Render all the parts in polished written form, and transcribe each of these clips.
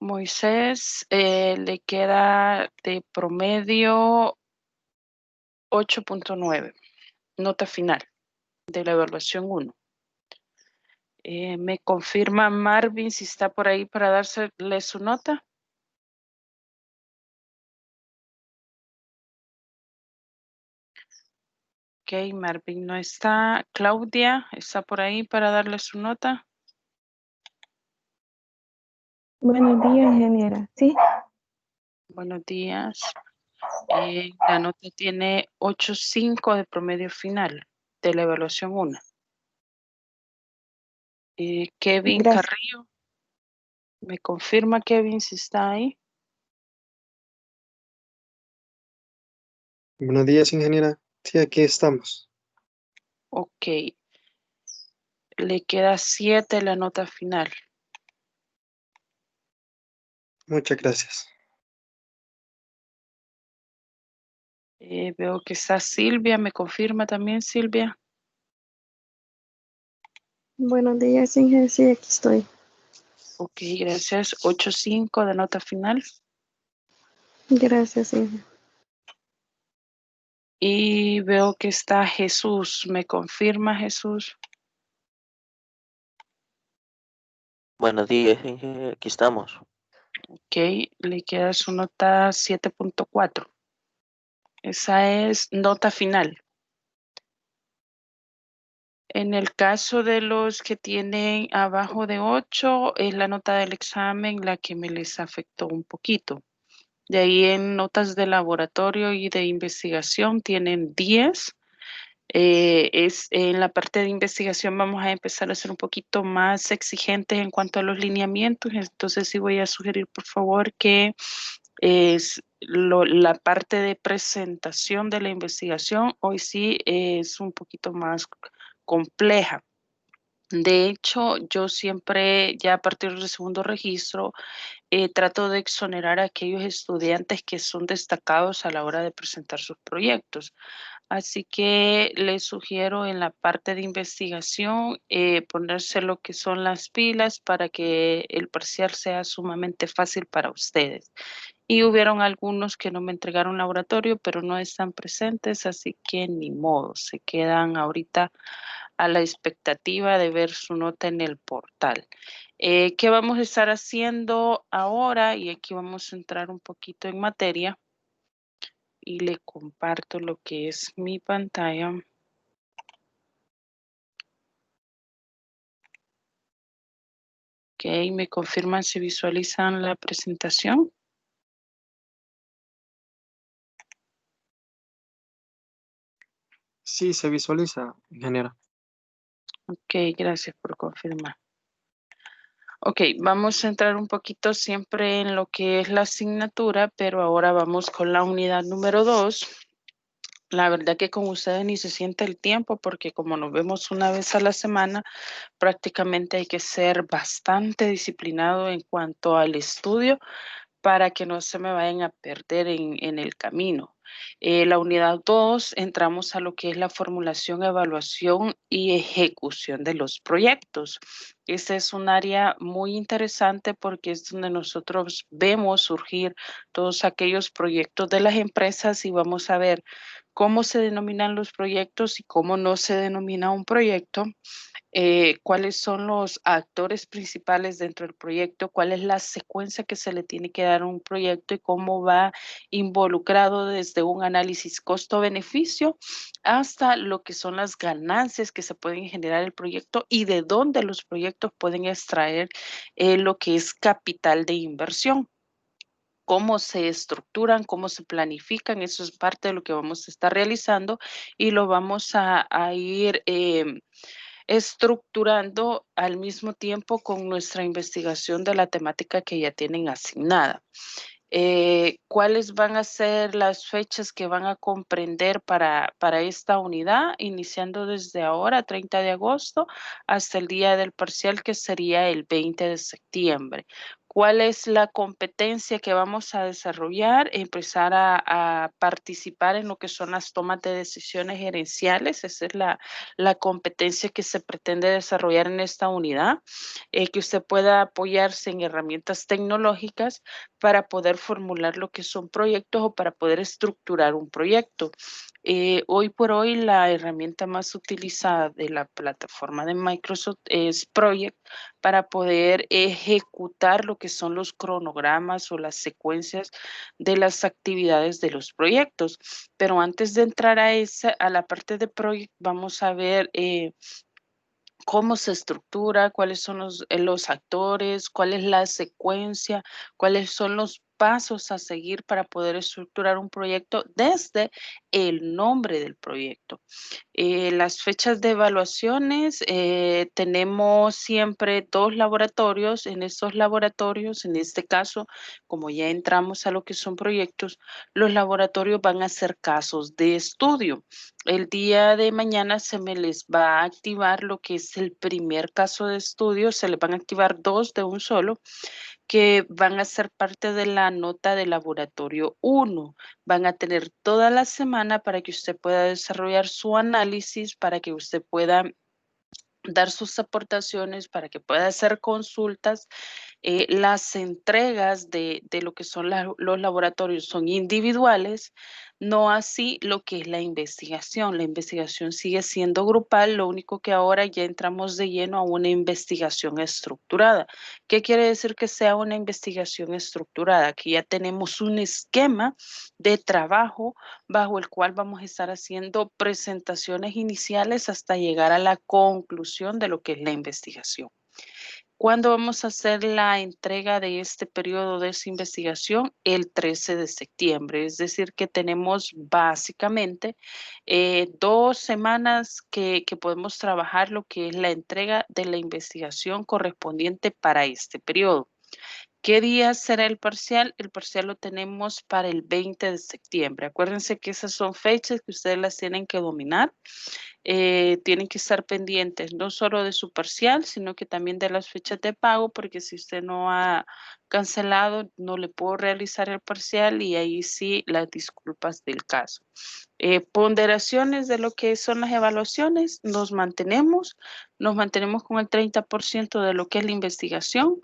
Moisés le queda de promedio 8.9, nota final de la evaluación 1. ¿Me confirma Marvin si está por ahí para dársele su nota? Ok, Marvin no está. Claudia, ¿está por ahí para darle su nota? Buenos días, ingeniera. Sí, Buenos días. La nota tiene 8.5 de promedio final de la evaluación 1. Kevin gracias. Carrillo, ¿me confirma Kevin si está ahí? Buenos días, ingeniera. Sí, aquí estamos. Ok, le queda 7 la nota final. Muchas gracias. Veo que está Silvia, ¿me confirma también Silvia? Buenos días, ingeniera. Sí, aquí estoy. Ok, gracias. 8.5 de nota final. Gracias, ingeniera. Y veo que está Jesús, ¿me confirma Jesús? Buenos días, aquí estamos. Ok, le queda su nota 7.4. Esa es nota final. En el caso de los que tienen abajo de 8, es la nota del examen la que me les afectó un poquito. De ahí en notas de laboratorio y de investigación tienen 10. Es en la parte de investigación vamos a empezar a ser un poquito más exigentes en cuanto a los lineamientos. Entonces sí voy a sugerir por favor que la parte de presentación de la investigación hoy sí es un poquito más compleja. De hecho, yo siempre, ya a partir del segundo registro, trato de exonerar a aquellos estudiantes que son destacados a la hora de presentar sus proyectos. Así que les sugiero en la parte de investigación ponerse lo que son las pilas para que el parcial sea sumamente fácil para ustedes. Y hubieron algunos que no me entregaron laboratorio, pero no están presentes, así que ni modo, se quedan ahorita a la expectativa de ver su nota en el portal. ¿Qué vamos a estar haciendo ahora? Y aquí vamos a entrar un poquito en materia y le comparto lo que es mi pantalla. Ok, ¿me confirman si visualizan la presentación? Sí, se visualiza, ingeniera. Ok, gracias por confirmar. Ok, vamos a entrar un poquito siempre en lo que es la asignatura, pero ahora vamos con la unidad número 2. La verdad que con ustedes ni se siente el tiempo porque como nos vemos una vez a la semana, prácticamente hay que ser bastante disciplinado en cuanto al estudio para que no se me vayan a perder en el camino. La unidad 2 entramos a lo que es la formulación, evaluación y ejecución de los proyectos. Este es un área muy interesante porque es donde nosotros vemos surgir todos aquellos proyectos de las empresas y vamos a ver cómo se denominan los proyectos y cómo no se denomina un proyecto, cuáles son los actores principales dentro del proyecto, cuál es la secuencia que se le tiene que dar a un proyecto y cómo va involucrado desde un análisis costo-beneficio hasta lo que son las ganancias que se pueden generar el proyecto y de dónde los proyectos pueden extraer lo que es capital de inversión. Cómo se estructuran, cómo se planifican, eso es parte de lo que vamos a estar realizando y lo vamos a ir estructurando al mismo tiempo con nuestra investigación de la temática que ya tienen asignada. ¿Cuáles van a ser las fechas que van a comprender para esta unidad? Iniciando desde ahora, 30 de agosto, hasta el día del parcial, que sería el 20 de septiembre. ¿Cuál es la competencia que vamos a desarrollar? Empezar a participar en lo que son las tomas de decisiones gerenciales. Esa es la competencia que se pretende desarrollar en esta unidad. Que usted pueda apoyarse en herramientas tecnológicas para poder formular lo que son proyectos o para poder estructurar un proyecto. Hoy por hoy la herramienta más utilizada de la plataforma de Microsoft es Project para poder ejecutar lo que son los cronogramas o las secuencias de las actividades de los proyectos. Pero antes de entrar a la parte de Project, vamos a ver cómo se estructura, cuáles son los actores, cuál es la secuencia, cuáles son los pasos a seguir para poder estructurar un proyecto desde el nombre del proyecto. Las fechas de evaluaciones, tenemos siempre 2 laboratorios. En estos laboratorios, en este caso, como ya entramos a lo que son proyectos, los laboratorios van a ser casos de estudio. El día de mañana se me les va a activar lo que es el primer caso de estudio, se les van a activar 2 de un solo, que van a ser parte de la nota de laboratorio 1. Van a tener toda la semana para que usted pueda desarrollar su análisis, para que usted pueda dar sus aportaciones, para que pueda hacer consultas. Las entregas de lo que son los laboratorios son individuales, no así lo que es la investigación. La investigación sigue siendo grupal, lo único que ahora ya entramos de lleno a una investigación estructurada. ¿Qué quiere decir que sea una investigación estructurada? Que ya tenemos un esquema de trabajo bajo el cual vamos a estar haciendo presentaciones iniciales hasta llegar a la conclusión de lo que es la investigación. ¿Cuándo vamos a hacer la entrega de este periodo de esa investigación? El 13 de septiembre, es decir, que tenemos básicamente 2 semanas que podemos trabajar lo que es la entrega de la investigación correspondiente para este periodo. ¿Qué día será el parcial? El parcial lo tenemos para el 20 de septiembre. Acuérdense que esas son fechas que ustedes las tienen que dominar. Tienen que estar pendientes no solo de su parcial, sino que también de las fechas de pago, porque si usted no ha cancelado, no le puedo realizar el parcial y ahí sí las disculpas del caso. Ponderaciones de lo que son las evaluaciones, nos mantenemos con el 30% de lo que es la investigación,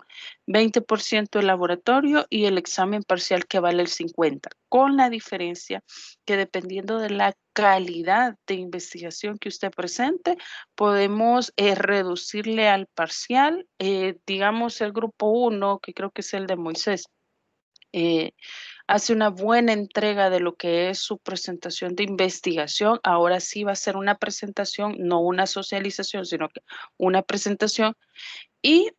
20% el laboratorio y el examen parcial que vale el 50%, con la diferencia que dependiendo de la calidad de investigación que usted presente, podemos reducirle al parcial, digamos el grupo 1, que creo que es el de Moisés, hace una buena entrega de lo que es su presentación de investigación. Ahora sí va a ser una presentación, no una socialización, sino que una presentación. Y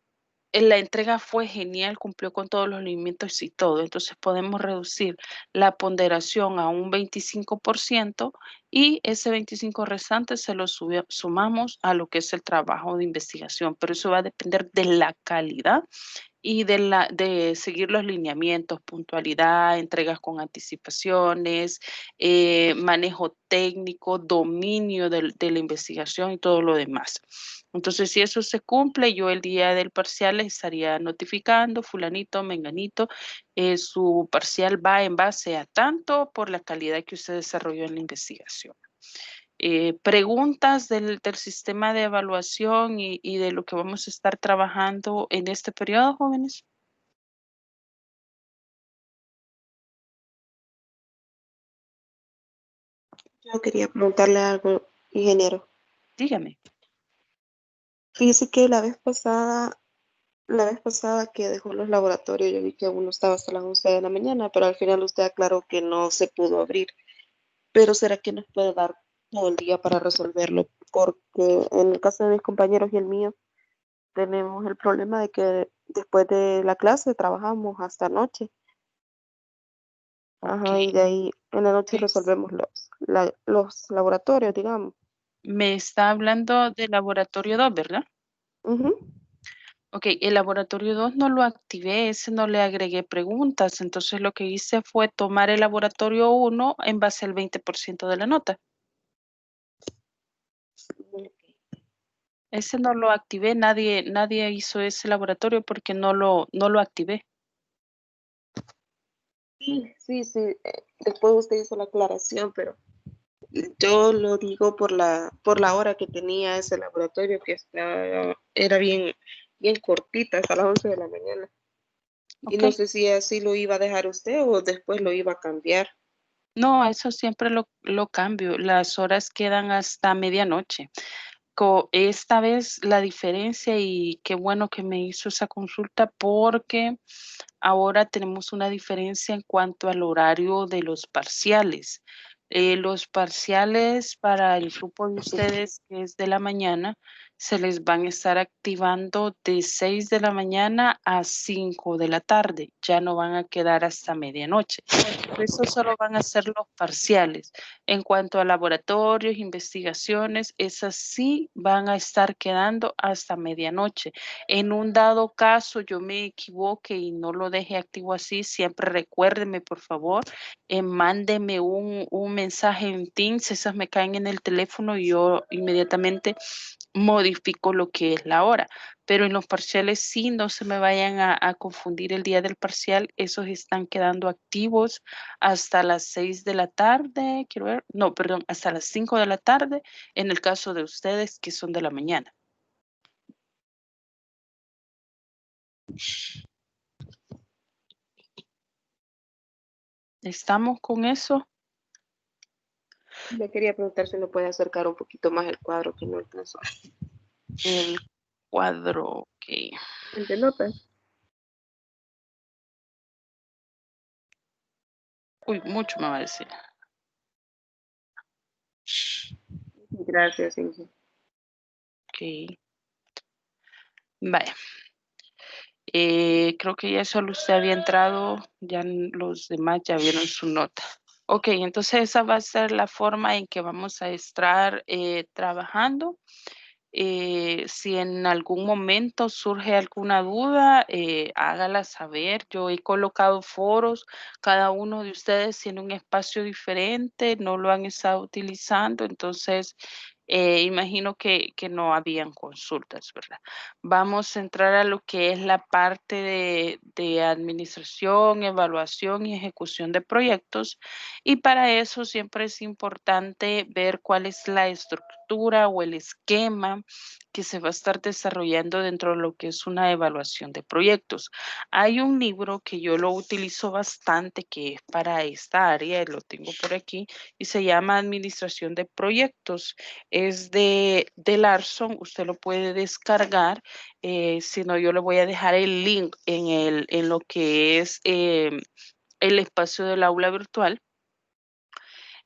la entrega fue genial, cumplió con todos los lineamientos y todo. Entonces podemos reducir la ponderación a un 25% y ese 25% restante se lo sumamos a lo que es el trabajo de investigación. Pero eso va a depender de la calidad y de seguir los lineamientos, puntualidad, entregas con anticipaciones, manejo técnico, dominio de la investigación y todo lo demás. Entonces, si eso se cumple, yo el día del parcial les estaría notificando, fulanito, menganito, su parcial va en base a tanto por la calidad que usted desarrolló en la investigación. Preguntas del sistema de evaluación y de lo que vamos a estar trabajando en este periodo, jóvenes. Yo quería preguntarle algo, ingeniero. Dígame. Fíjese que la vez pasada que dejó los laboratorios, yo vi que uno estaba hasta las 11 de la mañana, pero al final usted aclaró que no se pudo abrir. Pero ¿será que nos puede dar todo el día para resolverlo? Porque en el caso de mis compañeros y el mío, tenemos el problema de que después de la clase trabajamos hasta noche. Ajá, Ok. y de ahí en la noche Es- resolvemos los laboratorios, digamos. Me está hablando del laboratorio 2, ¿verdad? Ujú. Ok, el laboratorio 2 no lo activé, ese no le agregué preguntas, entonces lo que hice fue tomar el laboratorio 1 en base al 20% de la nota. Ese no lo activé, nadie hizo ese laboratorio porque no lo activé. Sí, después usted hizo la aclaración, pero yo lo digo por la hora que tenía ese laboratorio, que era bien cortita, hasta las 11 de la mañana. Y Ok. no sé si así lo iba a dejar usted o después lo iba a cambiar. No, eso siempre lo cambio. Las horas quedan hasta medianoche. Esta vez la diferencia, y qué bueno que me hizo esa consulta porque ahora tenemos una diferencia en cuanto al horario de los parciales. Los parciales para el grupo de ustedes, que es de la mañana, se les van a estar activando de 6 de la mañana a 5 de la tarde. Ya no van a quedar hasta medianoche. Eso solo van a ser los parciales. En cuanto a laboratorios, investigaciones, esas sí van a estar quedando hasta medianoche. En un dado caso, yo me equivoque y no lo deje activo así, siempre recuérdeme, por favor, mándeme un mensaje en Teams, esas me caen en el teléfono y yo inmediatamente modifico lo que es la hora. Pero en los parciales sí, no se me vayan a confundir el día del parcial, esos están quedando activos hasta las 6 de la tarde, quiero ver, no, perdón, hasta las 5 de la tarde, en el caso de ustedes que son de la mañana. ¿Estamos con eso? Le quería preguntar si me puede acercar un poquito más el cuadro que no alcanzó. El cuadro, ok. ¿El de notas? Uy, mucho me va a decir. Gracias, Inge. Ok. Vaya. Creo que ya solo usted había entrado, ya los demás ya vieron su nota. Ok, entonces esa va a ser la forma en que vamos a estar trabajando. Si en algún momento surge alguna duda, hágala saber. Yo he colocado foros, cada uno de ustedes tiene un espacio diferente, no lo han estado utilizando, entonces imagino que no habían consultas, ¿verdad? Vamos a entrar a lo que es la parte de administración, evaluación y ejecución de proyectos. Y para eso siempre es importante ver cuál es la estructura o el esquema que se va a estar desarrollando dentro de lo que es una evaluación de proyectos. Hay un libro que yo lo utilizo bastante, que es para esta área, lo tengo por aquí, y se llama Administración de Proyectos. Es de Larson, usted lo puede descargar, si no yo le voy a dejar el link en lo que es el espacio del aula virtual.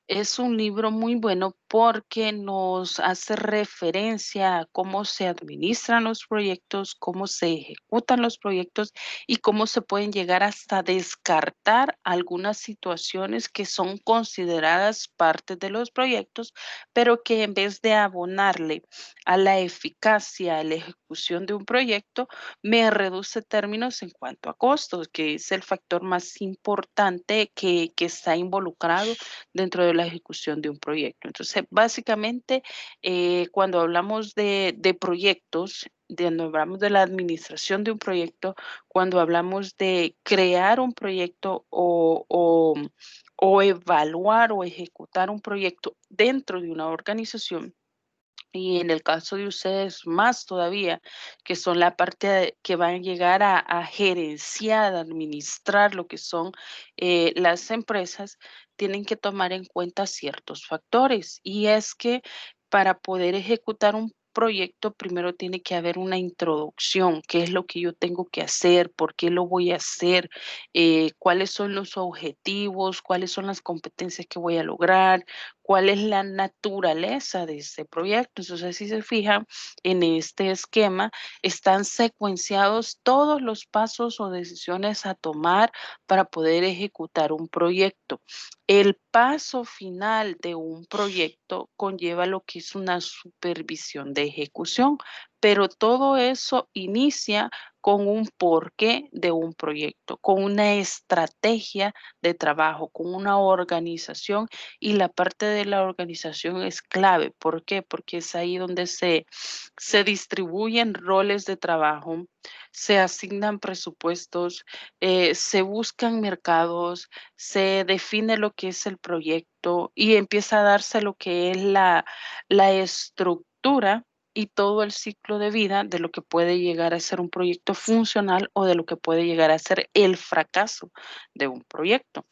Es un libro muy bueno porque nos hace referencia a cómo se administran los proyectos, cómo se ejecutan los proyectos y cómo se pueden llegar hasta descartar algunas situaciones que son consideradas parte de los proyectos, pero que en vez de abonarle a la eficacia, a la ejecución de un proyecto, me reduce términos en cuanto a costos, que es el factor más importante que está involucrado dentro de la ejecución de un proyecto. Entonces, básicamente, cuando hablamos de proyectos, cuando hablamos de la administración de un proyecto, cuando hablamos de crear un proyecto o evaluar o ejecutar un proyecto dentro de una organización, y en el caso de ustedes más todavía, que son la parte que van a llegar a gerenciar, a administrar lo que son las empresas, tienen que tomar en cuenta ciertos factores. Y es que para poder ejecutar un proyecto, primero tiene que haber una introducción, qué es lo que yo tengo que hacer, por qué lo voy a hacer, cuáles son los objetivos, cuáles son las competencias que voy a lograr, cuál es la naturaleza de este proyecto. Entonces, si se fijan, en este esquema están secuenciados todos los pasos o decisiones a tomar para poder ejecutar un proyecto. El paso final de un proyecto conlleva lo que es una supervisión de ejecución, pero todo eso inicia con un porqué de un proyecto, con una estrategia de trabajo, con una organización, y la parte de la organización es clave. ¿Por qué? Porque es ahí donde se distribuyen roles de trabajo, se asignan presupuestos, se buscan mercados, se define lo que es el proyecto y empieza a darse lo que es la estructura y todo el ciclo de vida de lo que puede llegar a ser un proyecto funcional o de lo que puede llegar a ser el fracaso de un proyecto.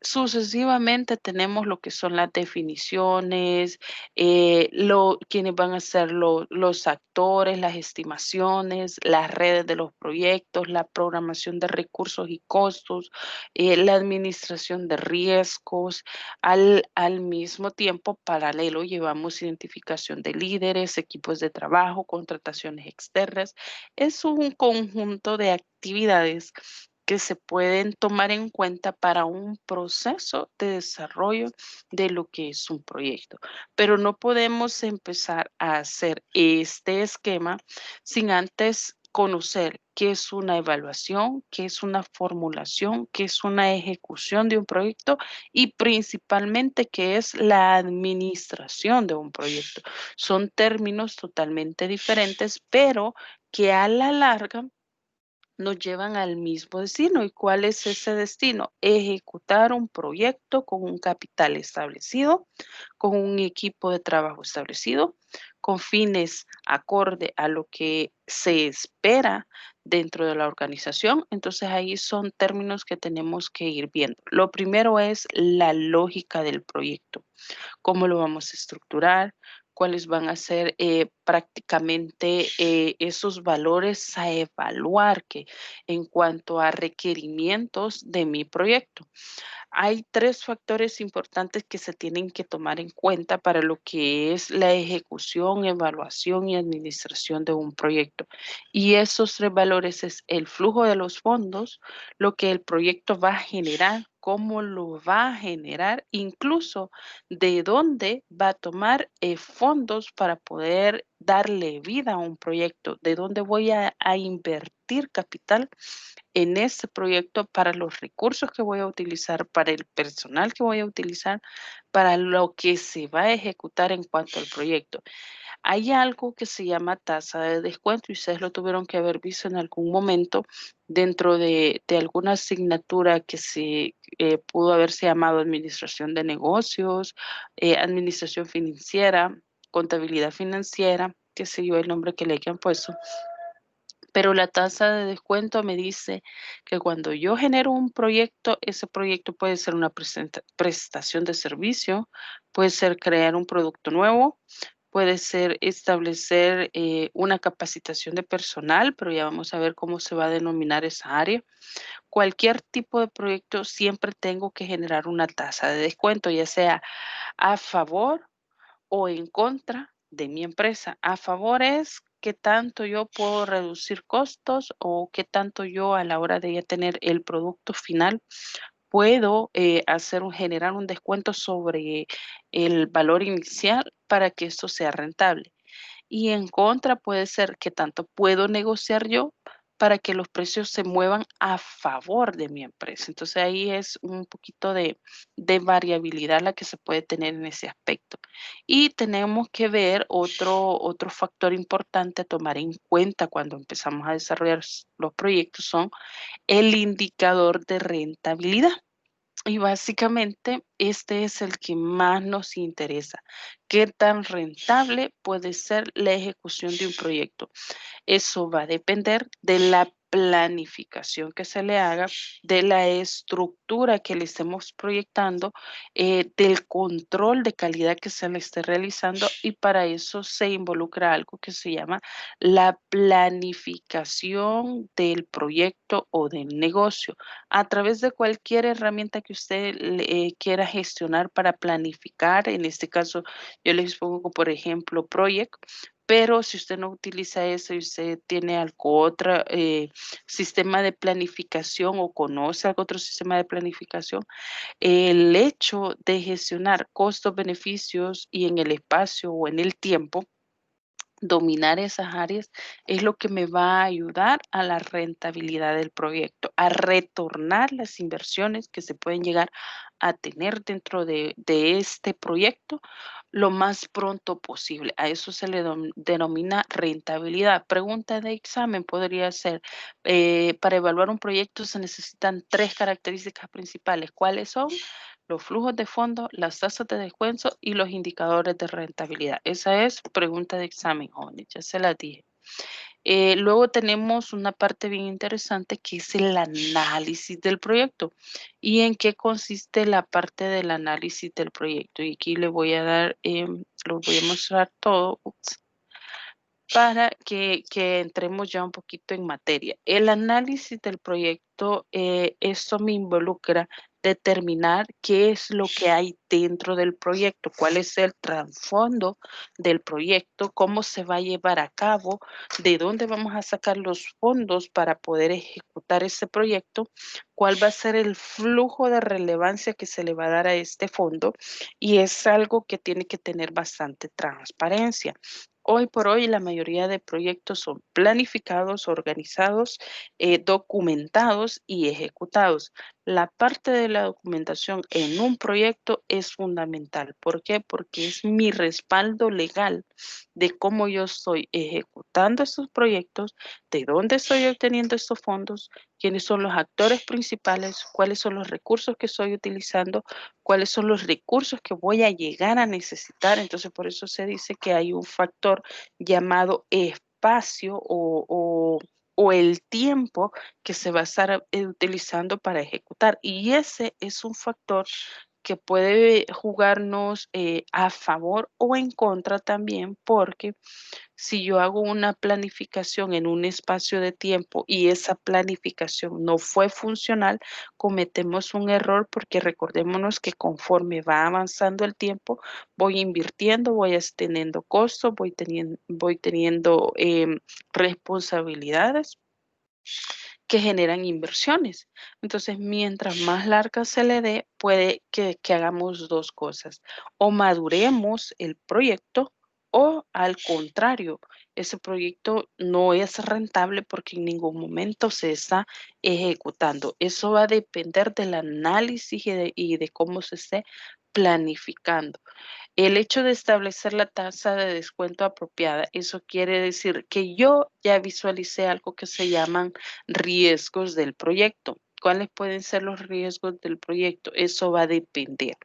Sucesivamente tenemos lo que son las definiciones, quienes van a ser los actores, las estimaciones, las redes de los proyectos, la programación de recursos y costos, la administración de riesgos. Al mismo tiempo, paralelo, llevamos identificación de líderes, equipos de trabajo, contrataciones externas. Es un conjunto de actividades que se pueden tomar en cuenta para un proceso de desarrollo de lo que es un proyecto. Pero no podemos empezar a hacer este esquema sin antes conocer qué es una evaluación, qué es una formulación, qué es una ejecución de un proyecto y principalmente qué es la administración de un proyecto. Son términos totalmente diferentes, pero que a la larga nos llevan al mismo destino. ¿Y cuál es ese destino? Ejecutar un proyecto con un capital establecido, con un equipo de trabajo establecido, con fines acorde a lo que se espera dentro de la organización. Entonces ahí son términos que tenemos que ir viendo. Lo primero es la lógica del proyecto. ¿Cómo lo vamos a estructurar? ¿Cuáles van a ser prácticamente esos valores a evaluar que en cuanto a requerimientos de mi proyecto? Hay tres factores importantes que se tienen que tomar en cuenta para lo que es la ejecución, evaluación y administración de un proyecto. Y esos tres valores es el flujo de los fondos, lo que el proyecto va a generar, cómo lo va a generar, incluso de dónde va a tomar fondos para poder darle vida a un proyecto, de dónde voy a invertir capital en este proyecto para los recursos que voy a utilizar, para el personal que voy a utilizar, para lo que se va a ejecutar en cuanto al proyecto. Hay algo que se llama tasa de descuento y ustedes lo tuvieron que haber visto en algún momento dentro de alguna asignatura que se pudo haberse llamado administración de negocios, administración financiera, contabilidad financiera, qué sé yo, el nombre que le hayan puesto. Pero la tasa de descuento me dice que cuando yo genero un proyecto, ese proyecto puede ser una prestación de servicio, puede ser crear un producto nuevo, puede ser establecer una capacitación de personal, pero ya vamos a ver cómo se va a denominar esa área. Cualquier tipo de proyecto siempre tengo que generar una tasa de descuento, ya sea a favor o en contra de mi empresa. A favor es qué tanto yo puedo reducir costos o qué tanto yo a la hora de ya tener el producto final puedo generar un descuento sobre el valor inicial para que esto sea rentable. Y en contra puede ser que tanto puedo negociar yo para que los precios se muevan a favor de mi empresa. Entonces ahí es un poquito de variabilidad la que se puede tener en ese aspecto. Y tenemos que ver otro factor importante a tomar en cuenta cuando empezamos a desarrollar los proyectos son el indicador de rentabilidad. Y básicamente este es el que más nos interesa. ¿Qué tan rentable puede ser la ejecución de un proyecto? Eso va a depender de la planificación que se le haga, de la estructura que le estemos proyectando, del control de calidad que se le esté realizando y para eso se involucra algo que se llama la planificación del proyecto o del negocio a través de cualquier herramienta que usted quiera gestionar para planificar. En este caso, yo les pongo, por ejemplo, Project. Pero si usted no utiliza eso y usted tiene algo otro sistema de planificación o conoce algún otro sistema de planificación, el hecho de gestionar costos, beneficios y en el espacio o en el tiempo Dominar esas áreas es lo que me va a ayudar a la rentabilidad del proyecto, a retornar las inversiones que se pueden llegar a tener dentro de este proyecto lo más pronto posible. A eso se le denomina rentabilidad. Pregunta de examen podría ser, para evaluar un proyecto se necesitan 3 características principales. ¿Cuáles son? Los flujos de fondo, las tasas de descuento y los indicadores de rentabilidad. Esa es pregunta de examen, jóvenes, ya se la dije. Luego tenemos una parte bien interesante que es el análisis del proyecto. ¿Y en qué consiste la parte del análisis del proyecto? Y aquí le voy a dar, lo voy a mostrar todo. Ups, para que entremos ya un poquito en materia. El análisis del proyecto, esto me involucra determinar qué es lo que hay dentro del proyecto, cuál es el trasfondo del proyecto, cómo se va a llevar a cabo, de dónde vamos a sacar los fondos para poder ejecutar ese proyecto, cuál va a ser el flujo de relevancia que se le va a dar a este fondo, y es algo que tiene que tener bastante transparencia. Hoy por hoy la mayoría de proyectos son planificados, organizados, documentados y ejecutados. La parte de la documentación en un proyecto es fundamental. ¿Por qué? Porque es mi respaldo legal de cómo yo estoy ejecutando estos proyectos, de dónde estoy obteniendo estos fondos, quiénes son los actores principales, cuáles son los recursos que estoy utilizando, cuáles son los recursos que voy a llegar a necesitar. Entonces, por eso se dice que hay un factor llamado espacio o el tiempo que se va a estar utilizando para ejecutar. Y ese es un factor que puede jugarnos a favor o en contra también, porque si yo hago una planificación en un espacio de tiempo y esa planificación no fue funcional, cometemos un error porque recordémonos que conforme va avanzando el tiempo, voy invirtiendo, voy teniendo costos, voy teniendo responsabilidades que generan inversiones. Entonces, mientras más larga se le dé, puede que hagamos dos cosas, o maduremos el proyecto o al contrario, ese proyecto no es rentable porque en ningún momento se está ejecutando. Eso va a depender del análisis y de cómo se esté planificando. El hecho de establecer la tasa de descuento apropiada, eso quiere decir que yo ya visualicé algo que se llaman riesgos del proyecto. ¿Cuáles pueden ser los riesgos del proyecto? Eso va a depender.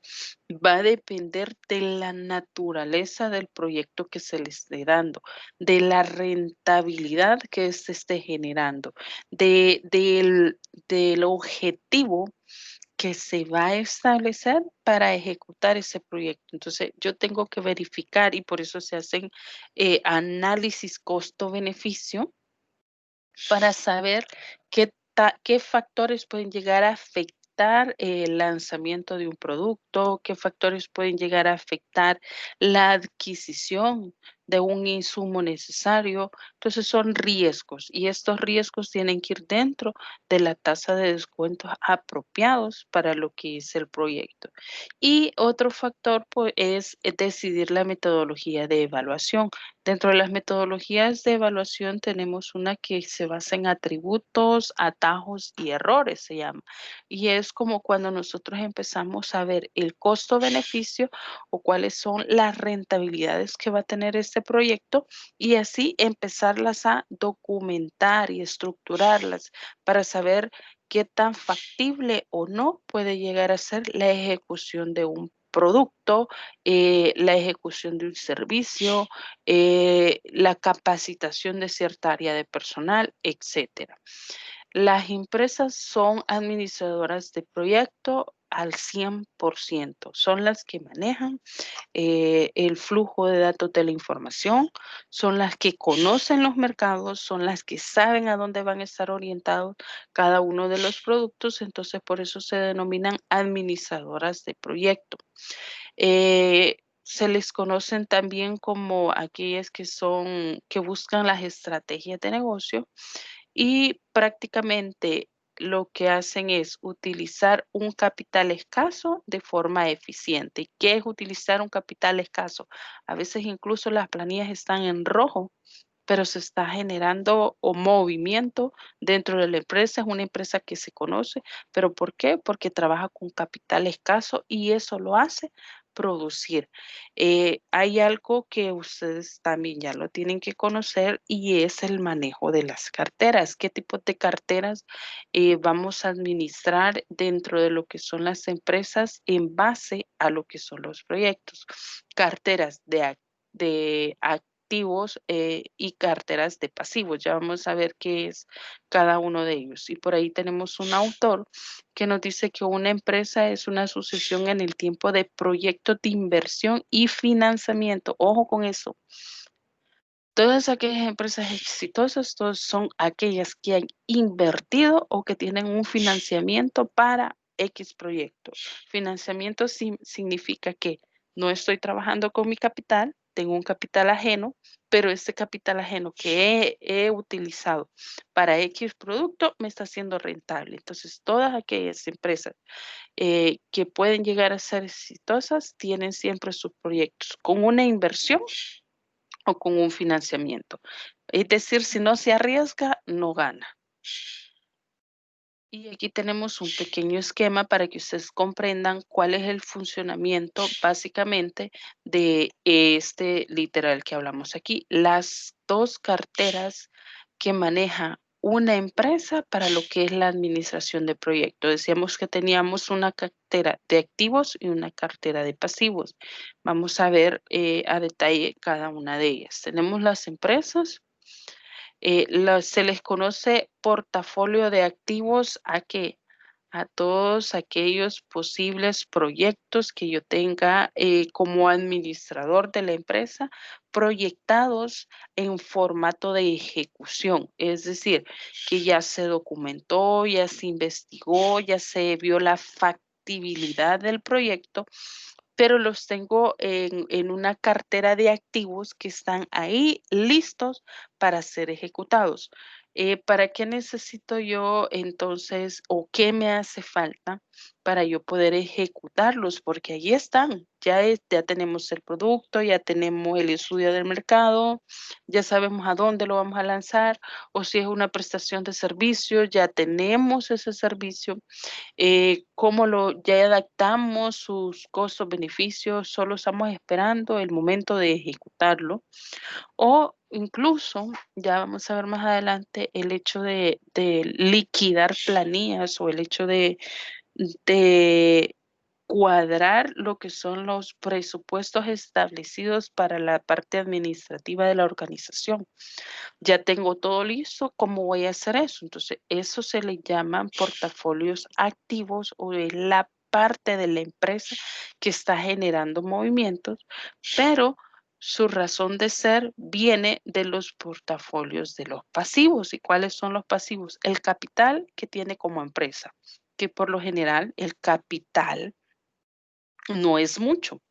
Va a depender de la naturaleza del proyecto que se le esté dando, de la rentabilidad que se esté generando, del objetivo que se va a establecer para ejecutar ese proyecto. Entonces, yo tengo que verificar y por eso se hacen análisis costo-beneficio para saber qué factores pueden llegar a afectar el lanzamiento de un producto, qué factores pueden llegar a afectar la adquisición de un insumo necesario. Entonces son riesgos y estos riesgos tienen que ir dentro de la tasa de descuentos apropiados para lo que es el proyecto. Y otro factor pues, es decidir la metodología de evaluación. Dentro de las metodologías de evaluación tenemos una que se basa en atributos, atajos y errores, se llama. Y es como cuando nosotros empezamos a ver el costo-beneficio o cuáles son las rentabilidades que va a tener este proyecto y así empezarlas a documentar y estructurarlas para saber qué tan factible o no puede llegar a ser la ejecución de un producto, la ejecución de un servicio, la capacitación de cierta área de personal, etcétera. Las empresas son administradoras de proyecto al 100%, son las que manejan el flujo de datos de la información, son las que conocen los mercados, son las que saben a dónde van a estar orientados cada uno de los productos, entonces por eso se denominan administradoras de proyecto. Se les conocen también como aquellas que buscan las estrategias de negocio y prácticamente lo que hacen es utilizar un capital escaso de forma eficiente. ¿Qué es utilizar un capital escaso? A veces incluso las planillas están en rojo, pero se está generando o movimiento dentro de la empresa. Es una empresa que se conoce, pero ¿por qué? Porque trabaja con capital escaso y eso lo hace producir. Hay algo que ustedes también ya lo tienen que conocer y es el manejo de las carteras. ¿Qué tipo de carteras vamos a administrar dentro de lo que son las empresas en base a lo que son los proyectos? Carteras de activos y carteras de pasivos. Ya vamos a ver qué es cada uno de ellos. Y por ahí tenemos un autor que nos dice que una empresa es una sucesión en el tiempo de proyectos de inversión y financiamiento. Ojo con eso. Todas aquellas empresas exitosas son aquellas que han invertido o que tienen un financiamiento para X proyecto. Financiamiento significa que no estoy trabajando con mi capital, tengo un capital ajeno, pero ese capital ajeno que he utilizado para X producto me está haciendo rentable. Entonces, todas aquellas empresas que pueden llegar a ser exitosas tienen siempre sus proyectos con una inversión o con un financiamiento. Es decir, si no se arriesga, no gana. Y aquí tenemos un pequeño esquema para que ustedes comprendan cuál es el funcionamiento básicamente de este literal que hablamos aquí. Las dos carteras que maneja una empresa para lo que es la administración de proyectos. Decíamos que teníamos una cartera de activos y una cartera de pasivos. Vamos a ver a detalle cada una de ellas. Tenemos las empresas. Se les conoce portafolio de activos a todos aquellos posibles proyectos que yo tenga como administrador de la empresa proyectados en formato de ejecución. Es decir, que ya se documentó, ya se investigó, ya se vio la factibilidad del proyecto, pero los tengo en una cartera de activos que están ahí listos para ser ejecutados. ¿Para qué necesito yo entonces o qué me hace falta para yo poder ejecutarlos? Porque ahí están, ya tenemos el producto, ya tenemos el estudio del mercado, ya sabemos a dónde lo vamos a lanzar, o si es una prestación de servicio, ya tenemos ese servicio, cómo ya adaptamos sus costos, beneficios, solo estamos esperando el momento de ejecutarlo. O incluso, ya vamos a ver más adelante, el hecho de liquidar planillas o el hecho de cuadrar lo que son los presupuestos establecidos para la parte administrativa de la organización. Ya tengo todo listo, ¿cómo voy a hacer eso? Entonces, eso se le llaman portafolios activos o es la parte de la empresa que está generando movimientos, pero su razón de ser viene de los portafolios de los pasivos. ¿Y cuáles son los pasivos? El capital que tiene como empresa, que por lo general el capital no es mucho.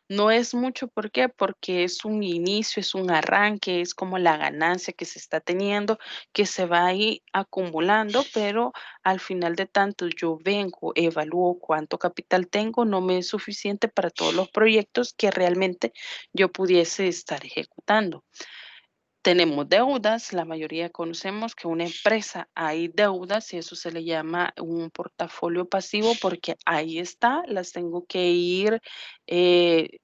No es mucho, ¿por qué? Porque es un inicio, es un arranque, es como la ganancia que se está teniendo, que se va ahí acumulando, pero al final de tanto yo vengo, evalúo cuánto capital tengo, no me es suficiente para todos los proyectos que realmente yo pudiese estar ejecutando. Tenemos deudas, la mayoría conocemos que una empresa hay deudas y eso se le llama un portafolio pasivo porque ahí está, las tengo que ir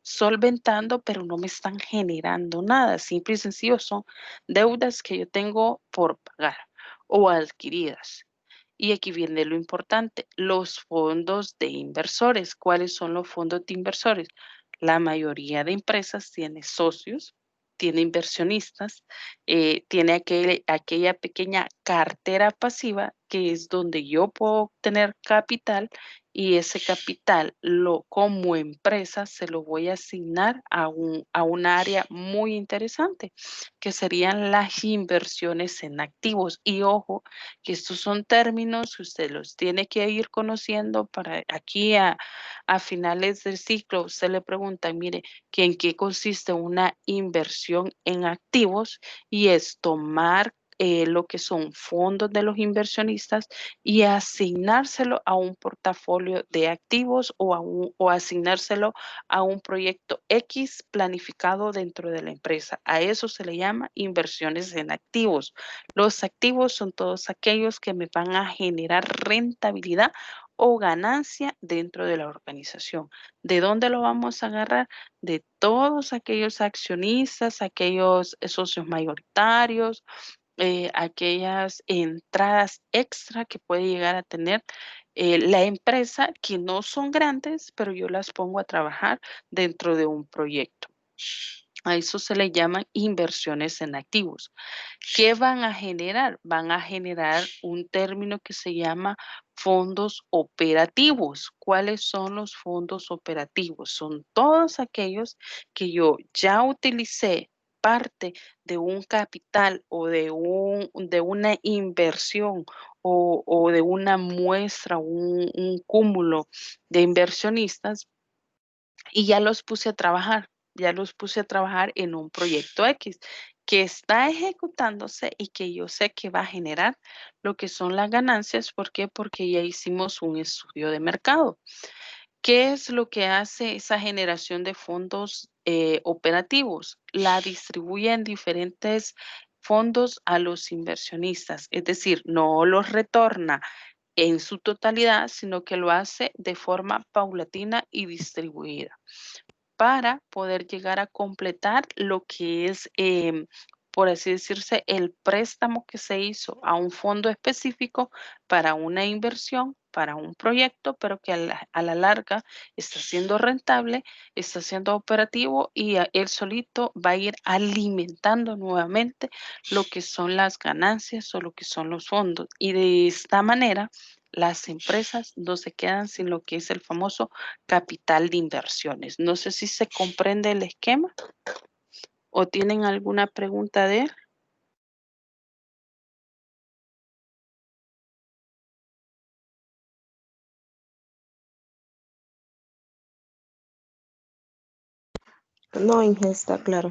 solventando, pero no me están generando nada. Simple y sencillo son deudas que yo tengo por pagar o adquiridas. Y aquí viene lo importante, los fondos de inversores. ¿Cuáles son los fondos de inversores? La mayoría de empresas tiene socios, tiene inversionistas, tiene aquella pequeña cartera pasiva que es donde yo puedo tener capital y ese capital como empresa se lo voy a asignar a un área muy interesante que serían las inversiones en activos. Y ojo, que estos son términos que usted los tiene que ir conociendo para aquí a finales del ciclo. Usted le pregunta, mire, que en qué consiste una inversión en activos y es tomar lo que son fondos de los inversionistas y asignárselo a un portafolio de activos o asignárselo a un proyecto X planificado dentro de la empresa. A eso se le llama inversiones en activos. Los activos son todos aquellos que me van a generar rentabilidad o ganancia dentro de la organización. ¿De dónde lo vamos a agarrar? De todos aquellos accionistas, aquellos socios mayoritarios, aquellas entradas extra que puede llegar a tener la empresa, que no son grandes, pero yo las pongo a trabajar dentro de un proyecto. A eso se le llaman inversiones en activos. ¿Qué van a generar? Van a generar un término que se llama fondos operativos. ¿Cuáles son los fondos operativos? Son todos aquellos que yo ya utilicé parte de un capital o de una inversión o de una muestra, un cúmulo de inversionistas y ya los puse a trabajar. Ya los puse a trabajar en un proyecto X que está ejecutándose y que yo sé que va a generar lo que son las ganancias. ¿Por qué? Porque ya hicimos un estudio de mercado. ¿Qué es lo que hace esa generación de fondos operativos? La distribuye en diferentes fondos a los inversionistas, es decir, no los retorna en su totalidad, sino que lo hace de forma paulatina y distribuida para poder llegar a completar lo que es, por así decirse, el préstamo que se hizo a un fondo específico para una inversión, para un proyecto, pero que a la larga está siendo rentable, está siendo operativo y él solito va a ir alimentando nuevamente lo que son las ganancias o lo que son los fondos. Y de esta manera, las empresas no se quedan sin lo que es el famoso capital de inversiones. No sé si se comprende el esquema o tienen alguna pregunta de él. No, Inge, está claro.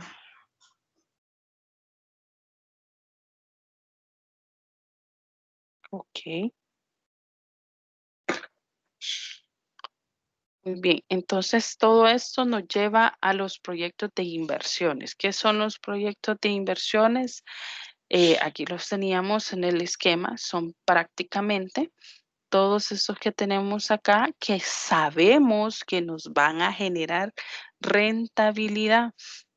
Ok. Muy bien, entonces todo esto nos lleva a los proyectos de inversiones. ¿Qué son los proyectos de inversiones? Aquí los teníamos en el esquema, son prácticamente todos esos que tenemos acá que sabemos que nos van a generar rentabilidad.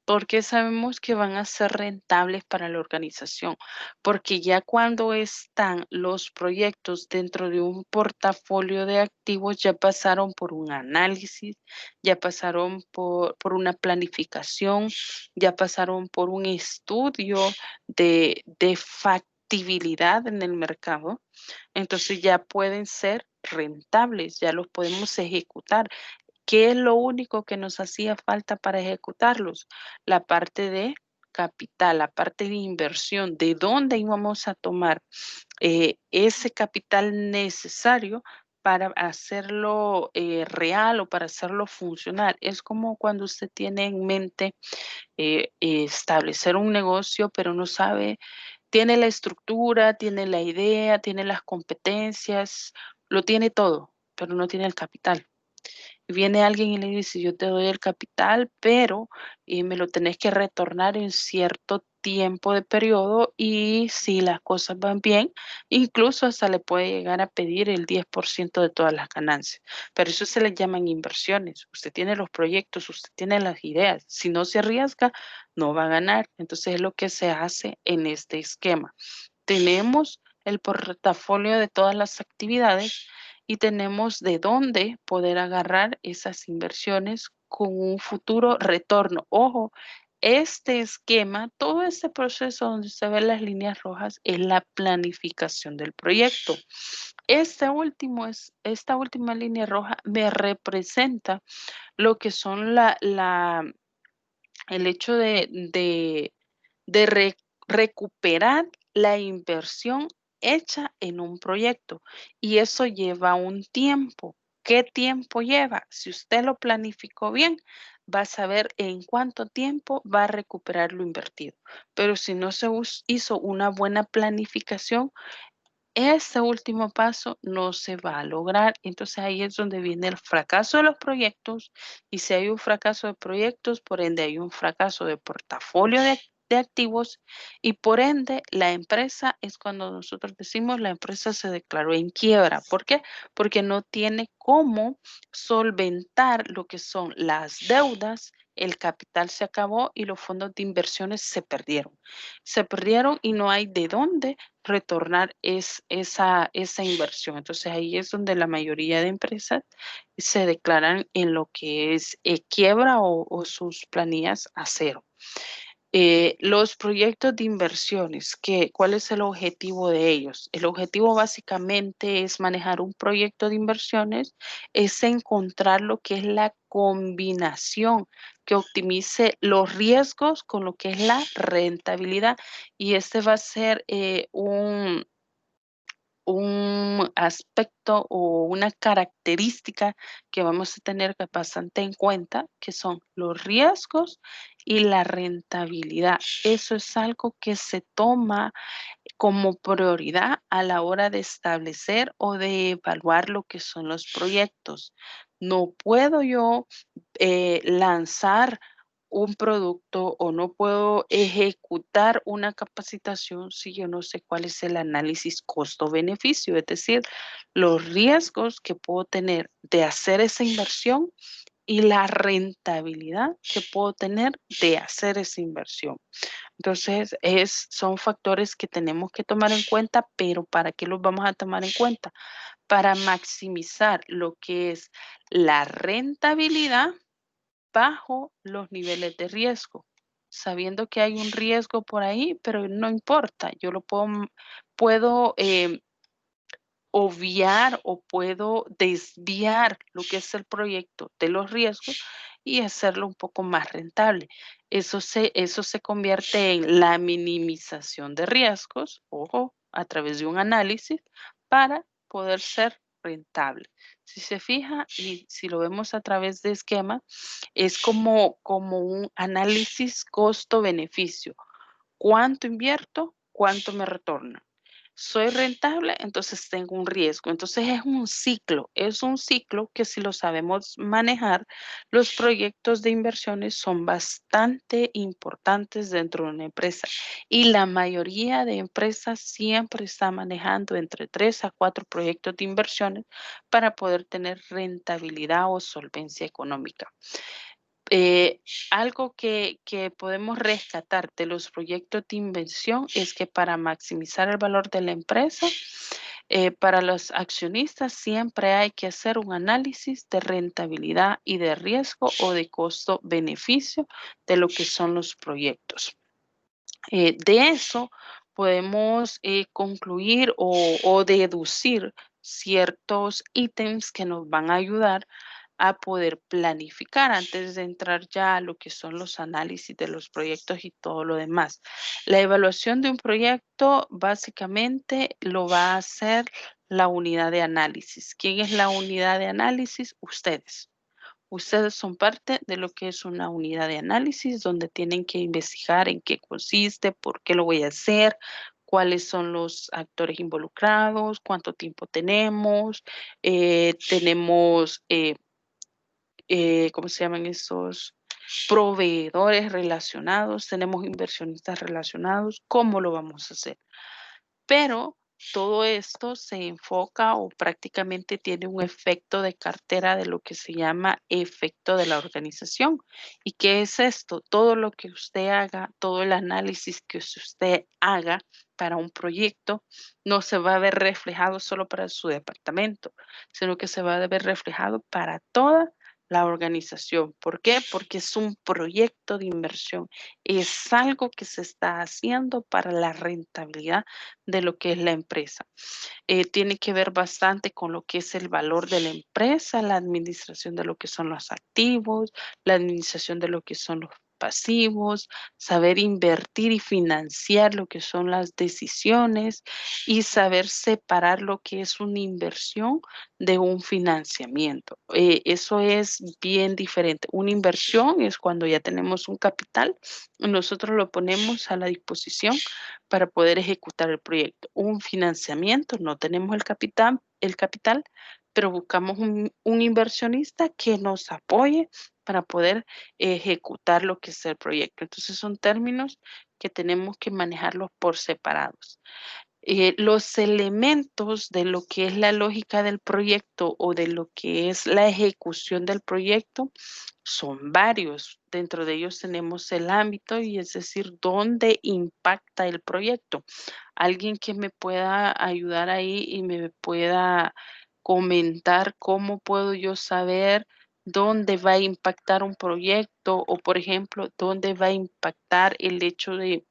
Porque sabemos que van a ser rentables para la organización, porque ya cuando están los proyectos dentro de un portafolio de activos, ya pasaron por un análisis, ya pasaron por una planificación, ya pasaron por un estudio de factibilidad en el mercado. Entonces ya pueden ser rentables, ya los podemos ejecutar. ¿Qué es lo único que nos hacía falta para ejecutarlos? La parte de capital, la parte de inversión, de dónde íbamos a tomar ese capital necesario para hacerlo real o para hacerlo funcional. Es como cuando usted tiene en mente establecer un negocio, pero no sabe, tiene la estructura, tiene la idea, tiene las competencias, lo tiene todo, pero no tiene el capital. Viene alguien y le dice, yo te doy el capital, pero me lo tenés que retornar en cierto tiempo de periodo y si las cosas van bien, incluso hasta le puede llegar a pedir el 10% de todas las ganancias. Pero eso se le llaman inversiones. Usted tiene los proyectos, usted tiene las ideas. Si no se arriesga, no va a ganar. Entonces es lo que se hace en este esquema. Tenemos el portafolio de todas las actividades y tenemos de dónde poder agarrar esas inversiones con un futuro retorno. Ojo, este esquema, todo este proceso donde se ven las líneas rojas es la planificación del proyecto. Esta última línea roja me representa lo que son el hecho de recuperar la inversión hecha en un proyecto y eso lleva un tiempo. ¿Qué tiempo lleva? Si usted lo planificó bien, va a saber en cuánto tiempo va a recuperar lo invertido. Pero si no se hizo una buena planificación, ese último paso no se va a lograr. Entonces ahí es donde viene el fracaso de los proyectos. Y si hay un fracaso de proyectos, por ende hay un fracaso de portafolio de activos y por ende la empresa es cuando nosotros decimos la empresa se declaró en quiebra. ¿Por qué? Porque no tiene cómo solventar lo que son las deudas, el capital se acabó y los fondos de inversiones se perdieron. Se perdieron y no hay de dónde retornar esa inversión. Entonces ahí es donde la mayoría de empresas se declaran en lo que es quiebra o sus planillas a cero. Los proyectos de inversiones, ¿cuál es el objetivo de ellos? El objetivo básicamente es manejar un proyecto de inversiones, es encontrar lo que es la combinación que optimice los riesgos con lo que es la rentabilidad. Y este va a ser un aspecto o una característica que vamos a tener bastante en cuenta, que son los riesgos y la rentabilidad. Eso es algo que se toma como prioridad a la hora de establecer o de evaluar lo que son los proyectos. No puedo yo lanzar un producto o no puedo ejecutar una capacitación si yo no sé cuál es el análisis costo-beneficio, es decir, los riesgos que puedo tener de hacer esa inversión y la rentabilidad que puedo tener de hacer esa inversión. Entonces, son factores que tenemos que tomar en cuenta, pero ¿para qué los vamos a tomar en cuenta? Para maximizar lo que es la rentabilidad bajo los niveles de riesgo, sabiendo que hay un riesgo por ahí, pero no importa, yo lo puedo obviar o puedo desviar lo que es el proyecto de los riesgos y hacerlo un poco más rentable. Eso se convierte en la minimización de riesgos, ojo, a través de un análisis para poder ser rentable. Si se fija y si lo vemos a través de esquema, es como un análisis costo-beneficio. ¿Cuánto invierto? ¿Cuánto me retorna? Soy rentable, entonces tengo un riesgo. Entonces es un ciclo que si lo sabemos manejar, los proyectos de inversiones son bastante importantes dentro de una empresa y la mayoría de empresas siempre está manejando entre 3 a 4 proyectos de inversiones para poder tener rentabilidad o solvencia económica. Algo que podemos rescatar de los proyectos de inversión es que para maximizar el valor de la empresa, para los accionistas siempre hay que hacer un análisis de rentabilidad y de riesgo o de costo-beneficio de lo que son los proyectos. De eso podemos concluir o deducir ciertos ítems que nos van a ayudar a poder planificar antes de entrar ya a lo que son los análisis de los proyectos y todo lo demás. La evaluación de un proyecto básicamente lo va a hacer la unidad de análisis. ¿Quién es la unidad de análisis? Ustedes. Ustedes son parte de lo que es una unidad de análisis donde tienen que investigar en qué consiste, por qué lo voy a hacer, cuáles son los actores involucrados, cuánto tiempo tenemos, ¿cómo se llaman esos? Proveedores relacionados, tenemos inversionistas relacionados, ¿cómo lo vamos a hacer? Pero todo esto se enfoca o prácticamente tiene un efecto de cartera de lo que se llama efecto de la organización. ¿Y qué es esto? Todo lo que usted haga, todo el análisis que usted haga para un proyecto, no se va a ver reflejado solo para su departamento, sino que se va a ver reflejado para toda la organización. ¿Por qué? Porque es un proyecto de inversión, es algo que se está haciendo para la rentabilidad de lo que es la empresa. Tiene que ver bastante con lo que es el valor de la empresa, la administración de lo que son los activos, la administración de lo que son los pasivos, saber invertir y financiar lo que son las decisiones y saber separar lo que es una inversión de un financiamiento. Eso es bien diferente. Una inversión es cuando ya tenemos un capital, nosotros lo ponemos a la disposición para poder ejecutar el proyecto. Un financiamiento, no tenemos el capital, pero buscamos un inversionista que nos apoye para poder ejecutar lo que es el proyecto. Entonces son términos que tenemos que manejarlos por separados. Los elementos de lo que es la lógica del proyecto o de lo que es la ejecución del proyecto son varios. Dentro de ellos tenemos el ámbito y es decir, dónde impacta el proyecto. Alguien que me pueda ayudar ahí y me pueda comentar cómo puedo yo saber dónde va a impactar un proyecto o, por ejemplo, dónde va a impactar el hecho de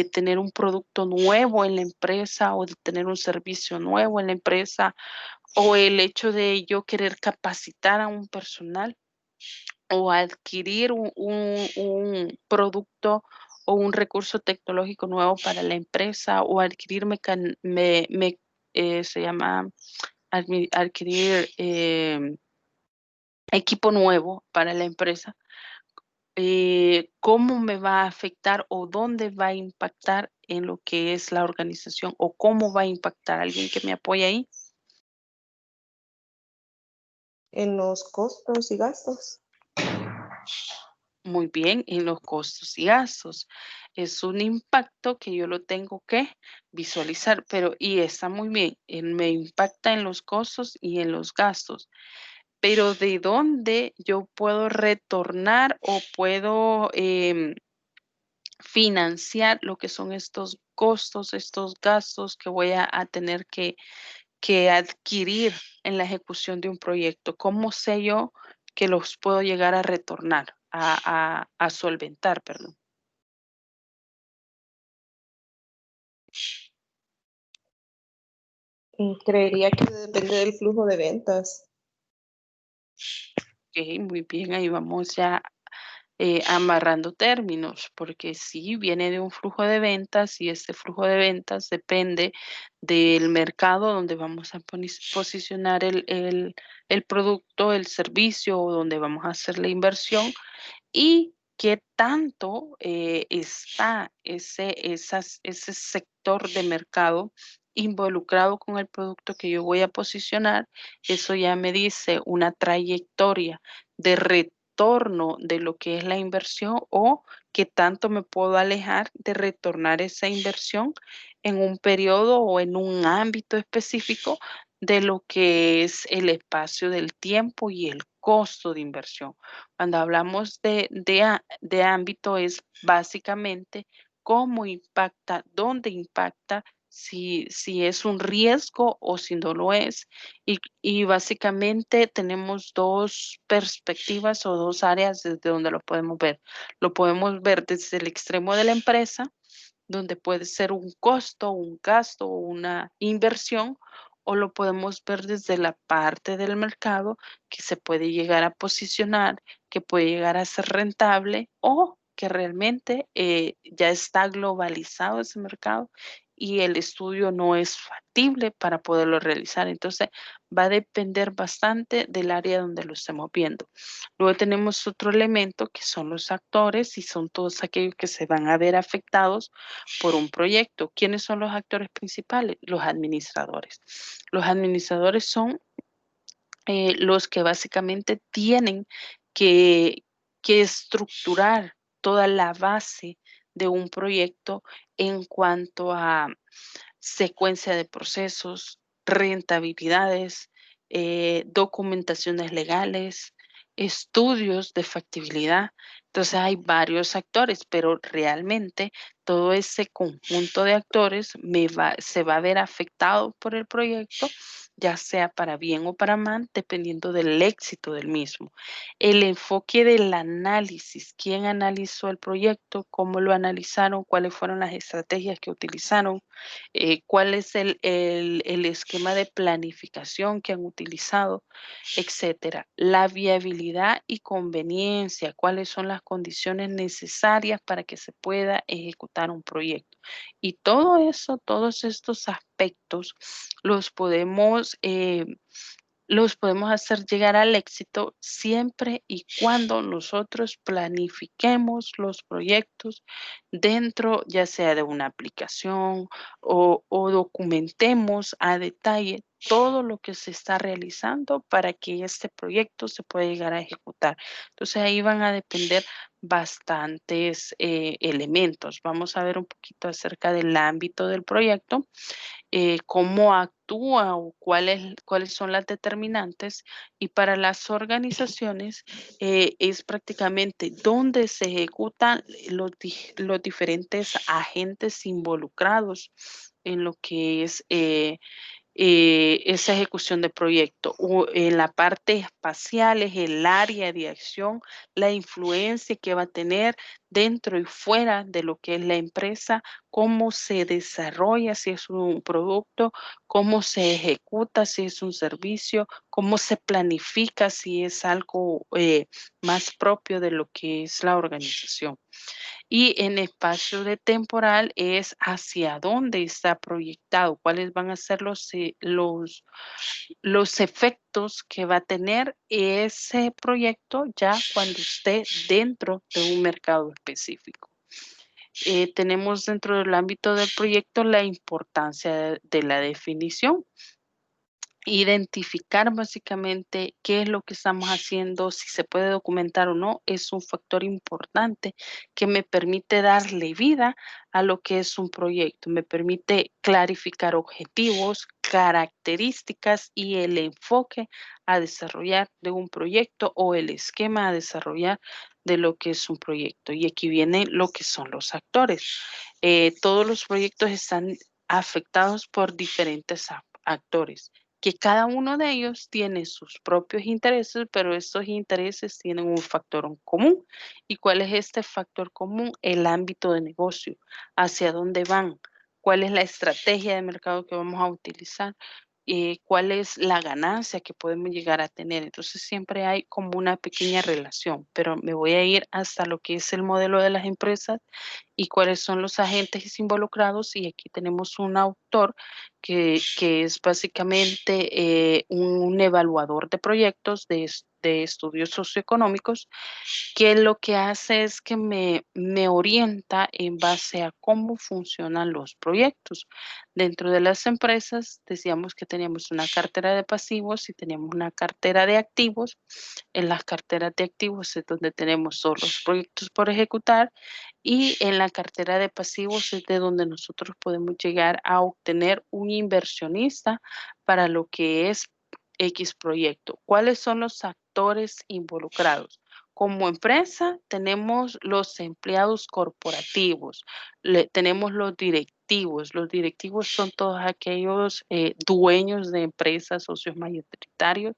tener un producto nuevo en la empresa o de tener un servicio nuevo en la empresa o el hecho de yo querer capacitar a un personal o adquirir un producto o un recurso tecnológico nuevo para la empresa o adquirir se llama adquirir equipo nuevo para la empresa. ¿Cómo me va a afectar o dónde va a impactar en lo que es la organización o cómo va a impactar alguien que me apoya ahí? En los costos y gastos. Muy bien, en los costos y gastos. Es un impacto que yo lo tengo que visualizar, pero y está muy bien, me impacta en los costos y en los gastos. Pero ¿de dónde yo puedo retornar o puedo financiar lo que son estos costos, estos gastos que voy a tener que adquirir en la ejecución de un proyecto? ¿Cómo sé yo que los puedo llegar a retornar, a solventar, perdón? Creería que depende del flujo de ventas. Ok, muy bien, ahí vamos ya amarrando términos, porque sí viene de un flujo de ventas y este flujo de ventas depende del mercado donde vamos a posicionar el producto, el servicio o donde vamos a hacer la inversión y qué tanto está ese sector de mercado involucrado con el producto que yo voy a posicionar. Eso ya me dice una trayectoria de retorno de lo que es la inversión o qué tanto me puedo alejar de retornar esa inversión en un periodo o en un ámbito específico de lo que es el espacio del tiempo y el costo de inversión. Cuando hablamos de ámbito es básicamente cómo impacta, dónde impacta, si es un riesgo o si no lo es. Y básicamente tenemos dos perspectivas o dos áreas desde donde lo podemos ver. Lo podemos ver desde el extremo de la empresa, donde puede ser un costo, un gasto o una inversión, o lo podemos ver desde la parte del mercado que se puede llegar a posicionar, que puede llegar a ser rentable o que realmente ya está globalizado ese mercado y el estudio no es factible para poderlo realizar. Entonces, va a depender bastante del área donde lo estemos viendo. Luego tenemos otro elemento que son los actores y son todos aquellos que se van a ver afectados por un proyecto. ¿Quiénes son los actores principales? Los administradores. Los administradores son los que básicamente tienen que, que estructurar toda la base de un proyecto en cuanto a secuencia de procesos, rentabilidades, documentaciones legales, estudios de factibilidad. Entonces hay varios actores, pero realmente todo ese conjunto de actores se va a ver afectado por el proyecto ya sea para bien o para mal, dependiendo del éxito del mismo. El enfoque del análisis, quién analizó el proyecto, cómo lo analizaron, cuáles fueron las estrategias que utilizaron, cuál es el esquema de planificación que han utilizado, etcétera. La viabilidad y conveniencia, cuáles son las condiciones necesarias para que se pueda ejecutar un proyecto. Y todo eso, todos estos aspectos los podemos hacer llegar al éxito siempre y cuando nosotros planifiquemos los proyectos dentro, ya sea de una aplicación o documentemos a detalle todo lo que se está realizando para que este proyecto se pueda llegar a ejecutar. Entonces ahí van a depender bastantes elementos. Vamos a ver un poquito acerca del ámbito del proyecto, cómo actúa o cuáles son las determinantes. Y para las organizaciones es prácticamente donde se ejecutan los diferentes agentes involucrados en lo que es esa ejecución de proyecto. O en la parte espacial es el área de acción, la influencia que va a tener dentro y fuera de lo que es la empresa, cómo se desarrolla si es un producto, cómo se ejecuta si es un servicio, cómo se planifica si es algo más propio de lo que es la organización. Y en espacio de temporal es hacia dónde está proyectado, cuáles van a ser los efectos que va a tener ese proyecto ya cuando esté dentro de un mercado específico. Tenemos dentro del ámbito del proyecto la importancia de la definición. Identificar básicamente qué es lo que estamos haciendo, si se puede documentar o no, es un factor importante que me permite darle vida a lo que es un proyecto, me permite clarificar objetivos, características y el enfoque a desarrollar de un proyecto o el esquema a desarrollar de lo que es un proyecto. Y aquí viene lo que son los actores. Todos los proyectos están afectados por diferentes actores, que cada uno de ellos tiene sus propios intereses, pero estos intereses tienen un factor en común. ¿Y cuál es este factor común? El ámbito de negocio, hacia dónde van, cuál es la estrategia de mercado que vamos a utilizar, cuál es la ganancia que podemos llegar a tener. Entonces siempre hay como una pequeña relación, pero me voy a ir hasta lo que es el modelo de las empresas y cuáles son los agentes involucrados. Y aquí tenemos un autor que es básicamente un evaluador de proyectos de estudios socioeconómicos, que lo que hace es que me orienta en base a cómo funcionan los proyectos. Dentro de las empresas decíamos que teníamos una cartera de pasivos y teníamos una cartera de activos. En las carteras de activos es donde tenemos todos los proyectos por ejecutar, y en la cartera de pasivos es de donde nosotros podemos llegar a obtener un inversionista para lo que es X proyecto. ¿Cuáles son los actores involucrados? Como empresa tenemos los empleados corporativos, tenemos los directivos. Los directivos son todos aquellos dueños de empresas, socios mayoritarios.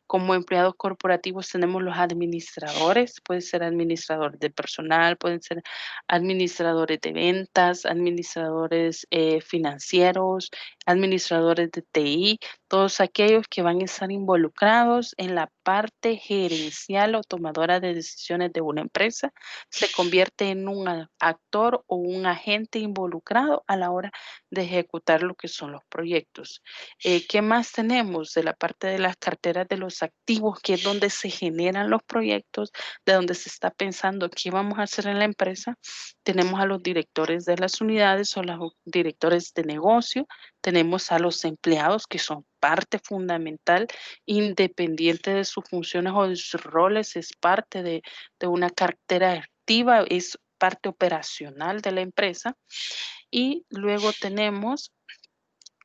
Como empleados corporativos tenemos los administradores, pueden ser administradores de personal, pueden ser administradores de ventas, administradores financieros, administradores de TI, todos aquellos que van a estar involucrados en la parte gerencial o tomadora de decisiones de una empresa, se convierte en un actor o un agente involucrado a la hora de ejecutar lo que son los proyectos. ¿Qué más tenemos? De la parte de las carteras de los activos, que es donde se generan los proyectos, de donde se está pensando qué vamos a hacer en la empresa. Tenemos a los directores de las unidades o los directores de negocio. Tenemos a los empleados, que son parte fundamental, independiente de sus funciones o de sus roles, es parte de una cartera activa, es parte operacional de la empresa. Y luego tenemos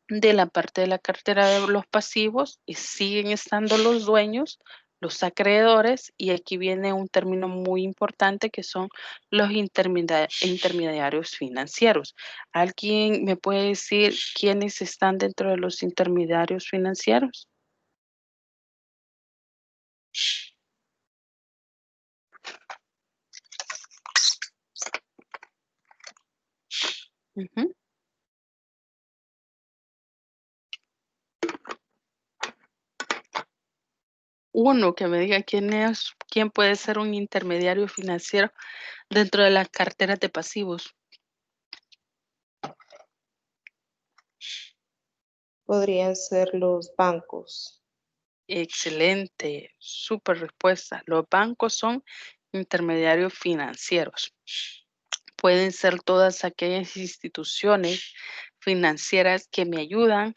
de la parte de la cartera de los pasivos, y siguen estando los dueños, los acreedores, y aquí viene un término muy importante que son los intermediarios financieros. ¿Alguien me puede decir quiénes están dentro de los intermediarios financieros? Ujú. Uno que me diga quién puede ser un intermediario financiero dentro de las carteras de pasivos. Podrían ser los bancos. Excelente, súper respuesta. Los bancos son intermediarios financieros. Pueden ser todas aquellas instituciones financieras que me ayudan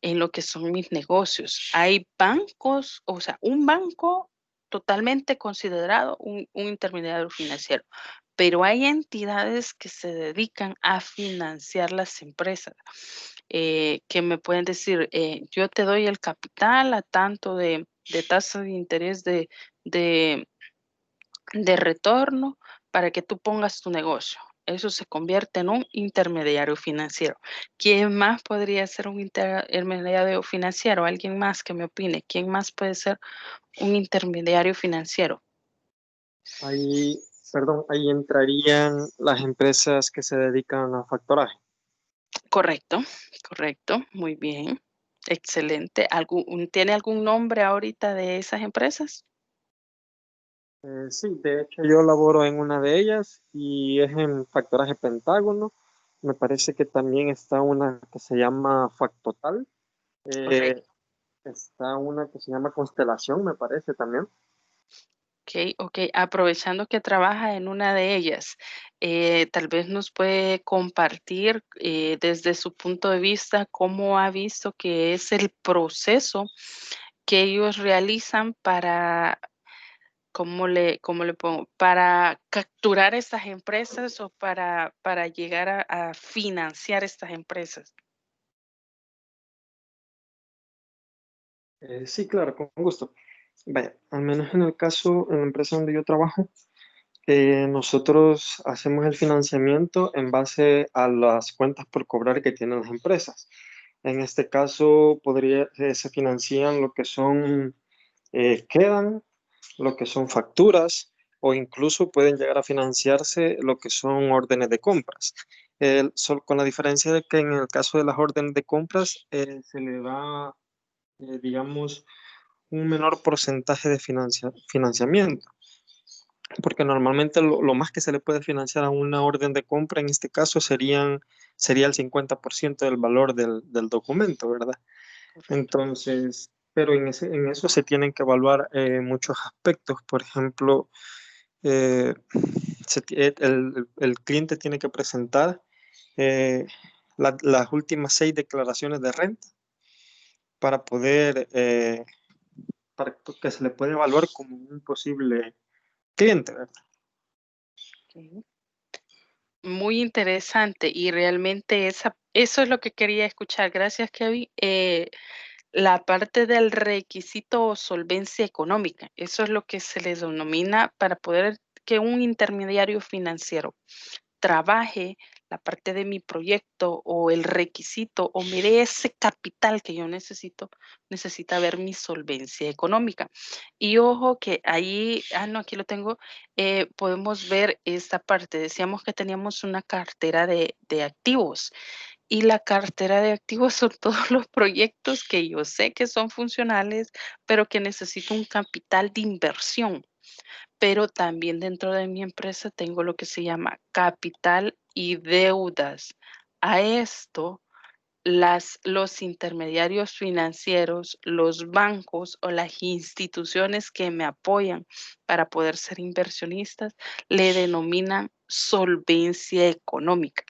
en lo que son mis negocios. Hay bancos, o sea, un banco totalmente considerado un intermediario financiero, pero hay entidades que se dedican a financiar las empresas, que me pueden decir, yo te doy el capital a tanto de tasa de interés de de retorno para que tú pongas tu negocio. Eso se convierte en un intermediario financiero. ¿Quién más podría ser un intermediario financiero? ¿Alguien más que me opine? ¿Quién más puede ser un intermediario financiero? Ahí, perdón, ahí entrarían las empresas que se dedican a factoraje. Correcto, correcto, muy bien, excelente. ¿Tiene algún nombre ahorita de esas empresas? Sí, de hecho yo laboro en una de ellas y es en factoraje Pentágono. Me parece que también está una que se llama Factotal. Correcto. Eh, Está una que se llama Constelación, me parece también. Ok, ok. Aprovechando que trabaja en una de ellas, tal vez nos puede compartir desde su punto de vista cómo ha visto que es el proceso que ellos realizan para, cómo le pongo? Para capturar estas empresas o para llegar a financiar estas empresas. Sí, claro, con gusto. Vaya, al menos en el caso, en la empresa donde yo trabajo, nosotros hacemos el financiamiento en base a las cuentas por cobrar que tienen las empresas. En este caso, se financian lo que son, quedan, lo que son facturas, o incluso pueden llegar a financiarse lo que son órdenes de compras. Con la diferencia de que en el caso de las órdenes de compras, se le da, digamos, un menor porcentaje de financiamiento, porque normalmente lo más que se le puede financiar a una orden de compra en este caso sería el 50% del valor del documento, ¿verdad? Correcto. Entonces, pero en eso se tienen que evaluar muchos aspectos. Por ejemplo, eh, el cliente tiene que presentar eh, las últimas 6 declaraciones de renta para para que se le pueda evaluar como un posible cliente, ¿verdad? Ok. Muy interesante y realmente eso es lo que quería escuchar. Gracias, Kevin. La parte del requisito o solvencia económica, eso es lo que se les denomina para poder que un intermediario financiero trabaje la parte de mi proyecto o el requisito o me dé ese capital que yo necesito, necesita ver mi solvencia económica. Y ojo que ahí, no, aquí lo tengo, podemos ver esta parte. Decíamos que teníamos una cartera de activos y la cartera de activos son todos los proyectos que yo sé que son funcionales, pero que necesito un capital de inversión. Pero también dentro de mi empresa tengo lo que se llama capital y deudas. A esto, los intermediarios financieros, los bancos o las instituciones que me apoyan para poder ser inversionistas le denominan solvencia económica.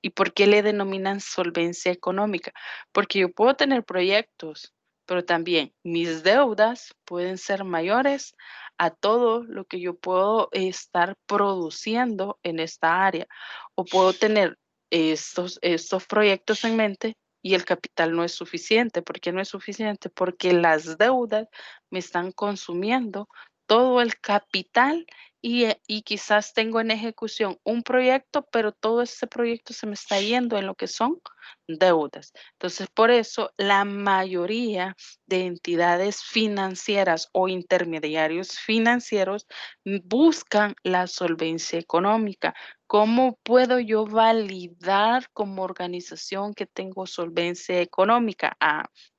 ¿Y por qué le denominan solvencia económica? Porque yo puedo tener proyectos, pero también mis deudas pueden ser mayores a todo lo que yo puedo estar produciendo en esta área, o puedo tener estos proyectos en mente y el capital no es suficiente. ¿Por qué no es suficiente? Porque las deudas me están consumiendo todo el capital y quizás tengo en ejecución un proyecto, pero todo ese proyecto se me está yendo en lo que son deudas. Entonces, por eso la mayoría de entidades financieras o intermediarios financieros buscan la solvencia económica. ¿Cómo puedo yo validar como organización que tengo solvencia económica?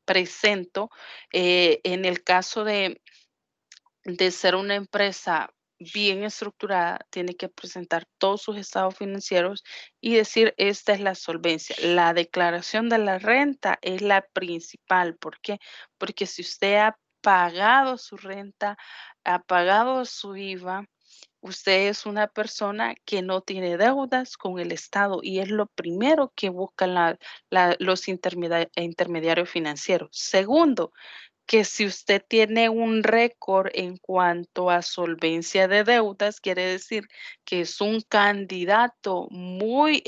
Presento, en el caso de ser una empresa bien estructurada, tiene que presentar todos sus estados financieros y decir, esta es la solvencia. La declaración de la renta es la principal. ¿Por qué? Porque si usted ha pagado su renta, ha pagado su IVA, usted es una persona que no tiene deudas con el Estado y es lo primero que buscan los intermediarios financieros. Segundo, que si usted tiene un récord en cuanto a solvencia de deudas, quiere decir que es un candidato muy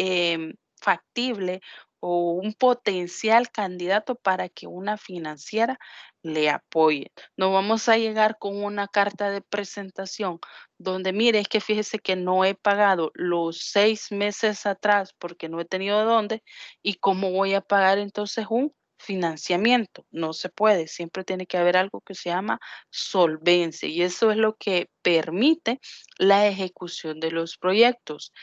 factible o un potencial candidato para que una financiera le apoye. No vamos a llegar con una carta de presentación donde, mire, es que fíjese que no he pagado los 6 meses atrás porque no he tenido dónde y cómo voy a pagar entonces un financiamiento. No se puede, siempre tiene que haber algo que se llama solvencia y eso es lo que permite la ejecución de los proyectos.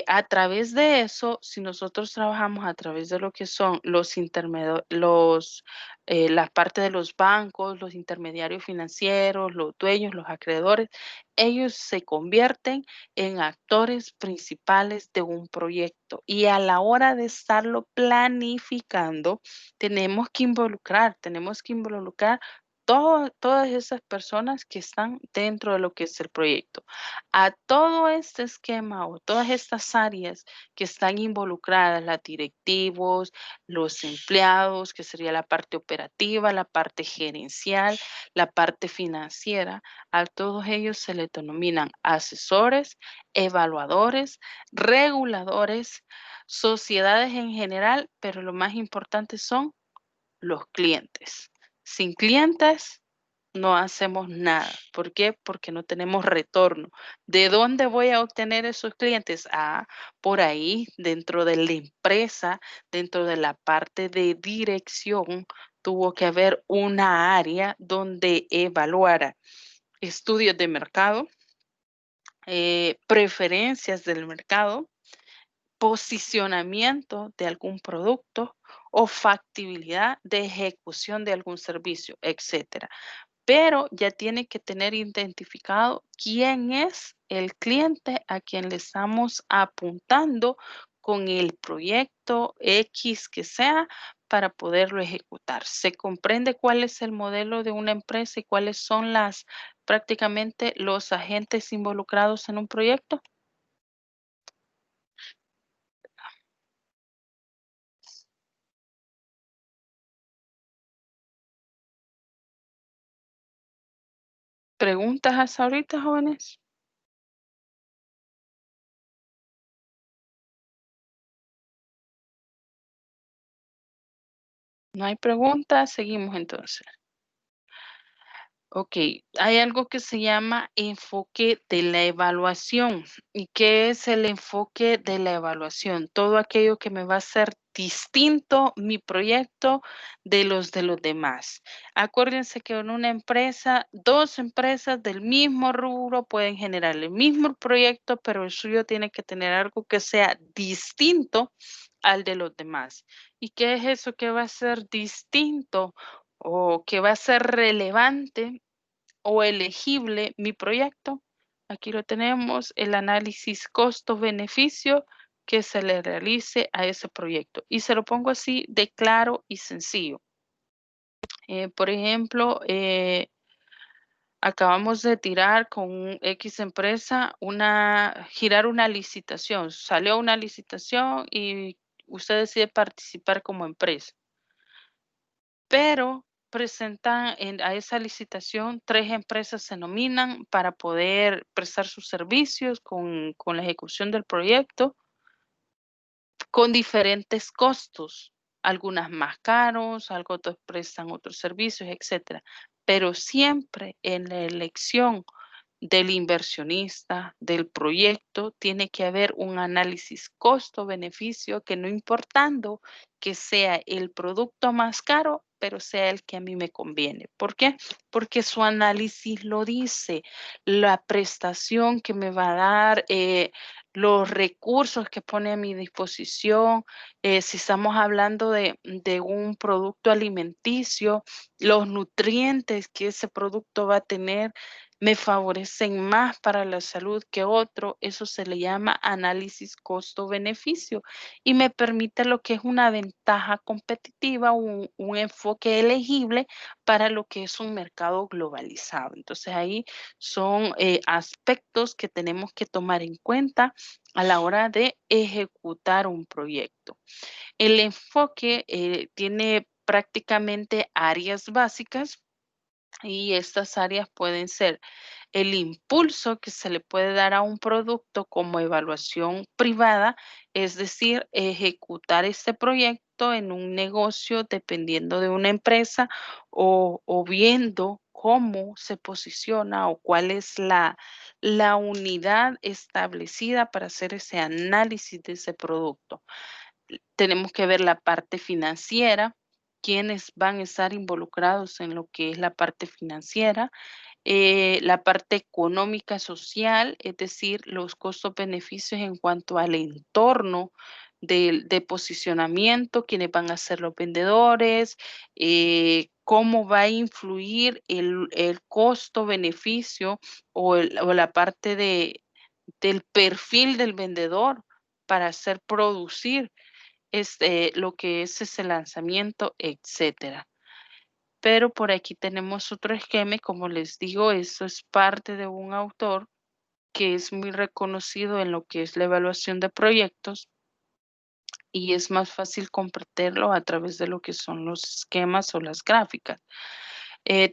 A través de eso, si nosotros trabajamos a través de lo que son los intermediarios, la parte de los bancos, los intermediarios financieros, los dueños, los acreedores, ellos se convierten en actores principales de un proyecto y a la hora de estarlo planificando, tenemos que involucrar todas esas personas que están dentro de lo que es el proyecto. A todo este esquema o todas estas áreas que están involucradas, los directivos, los empleados, que sería la parte operativa, la parte gerencial, la parte financiera, a todos ellos se les denominan asesores, evaluadores, reguladores, sociedades en general, pero lo más importante son los clientes. Sin clientes no hacemos nada. ¿Por qué? Porque no tenemos retorno. ¿De dónde voy a obtener esos clientes? Por ahí, dentro de la empresa, dentro de la parte de dirección, tuvo que haber una área donde evaluara estudios de mercado, preferencias del mercado, posicionamiento de algún producto o factibilidad de ejecución de algún servicio, etcétera. Pero ya tiene que tener identificado quién es el cliente a quien le estamos apuntando con el proyecto X que sea para poderlo ejecutar. ¿Se comprende cuál es el modelo de una empresa y cuáles son prácticamente los agentes involucrados en un proyecto? ¿Preguntas hasta ahorita, jóvenes? No hay preguntas, seguimos entonces. Ok, hay algo que se llama enfoque de la evaluación. ¿Y qué es el enfoque de la evaluación? Todo aquello que me va a hacer distinto mi proyecto de los demás. Acuérdense que en una empresa, dos empresas del mismo rubro pueden generar el mismo proyecto, pero el suyo tiene que tener algo que sea distinto al de los demás. ¿Y qué es eso que va a ser distinto o que va a ser relevante o elegible mi proyecto? Aquí lo tenemos, el análisis costo-beneficio que se le realice a ese proyecto. Y se lo pongo así de claro y sencillo. Por ejemplo, acabamos de tirar con X empresa girar una licitación. Salió una licitación y usted decide participar como empresa. Pero presentan a esa licitación, 3 empresas se nominan para poder prestar sus servicios con la ejecución del proyecto con diferentes costos. algunas más caros, algo otros prestan otros servicios, etcétera. Pero siempre en la elección del inversionista, del proyecto, tiene que haber un análisis costo-beneficio que no importando que sea el producto más caro, pero sea el que a mí me conviene. ¿Por qué? Porque su análisis lo dice, la prestación que me va a dar, los recursos que pone a mi disposición, si estamos hablando de un producto alimenticio, los nutrientes que ese producto va a tener, me favorecen más para la salud que otro, eso se le llama análisis costo-beneficio y me permite lo que es una ventaja competitiva, un enfoque elegible para lo que es un mercado globalizado. Entonces ahí son aspectos que tenemos que tomar en cuenta a la hora de ejecutar un proyecto. El enfoque tiene prácticamente áreas básicas y estas áreas pueden ser el impulso que se le puede dar a un producto como evaluación privada, es decir, ejecutar este proyecto en un negocio dependiendo de una empresa o viendo cómo se posiciona o cuál es la unidad establecida para hacer ese análisis de ese producto. Tenemos que ver la parte financiera, quiénes van a estar involucrados en lo que es la parte financiera, la parte económica, social, es decir, los costos-beneficios en cuanto al entorno de posicionamiento, quiénes van a ser los vendedores, cómo va a influir el costo-beneficio o la parte del perfil del vendedor para hacer producir lo que es ese lanzamiento, etcétera. Pero por aquí tenemos otro esquema y como les digo, eso es parte de un autor que es muy reconocido en lo que es la evaluación de proyectos y es más fácil comprenderlo a través de lo que son los esquemas o las gráficas.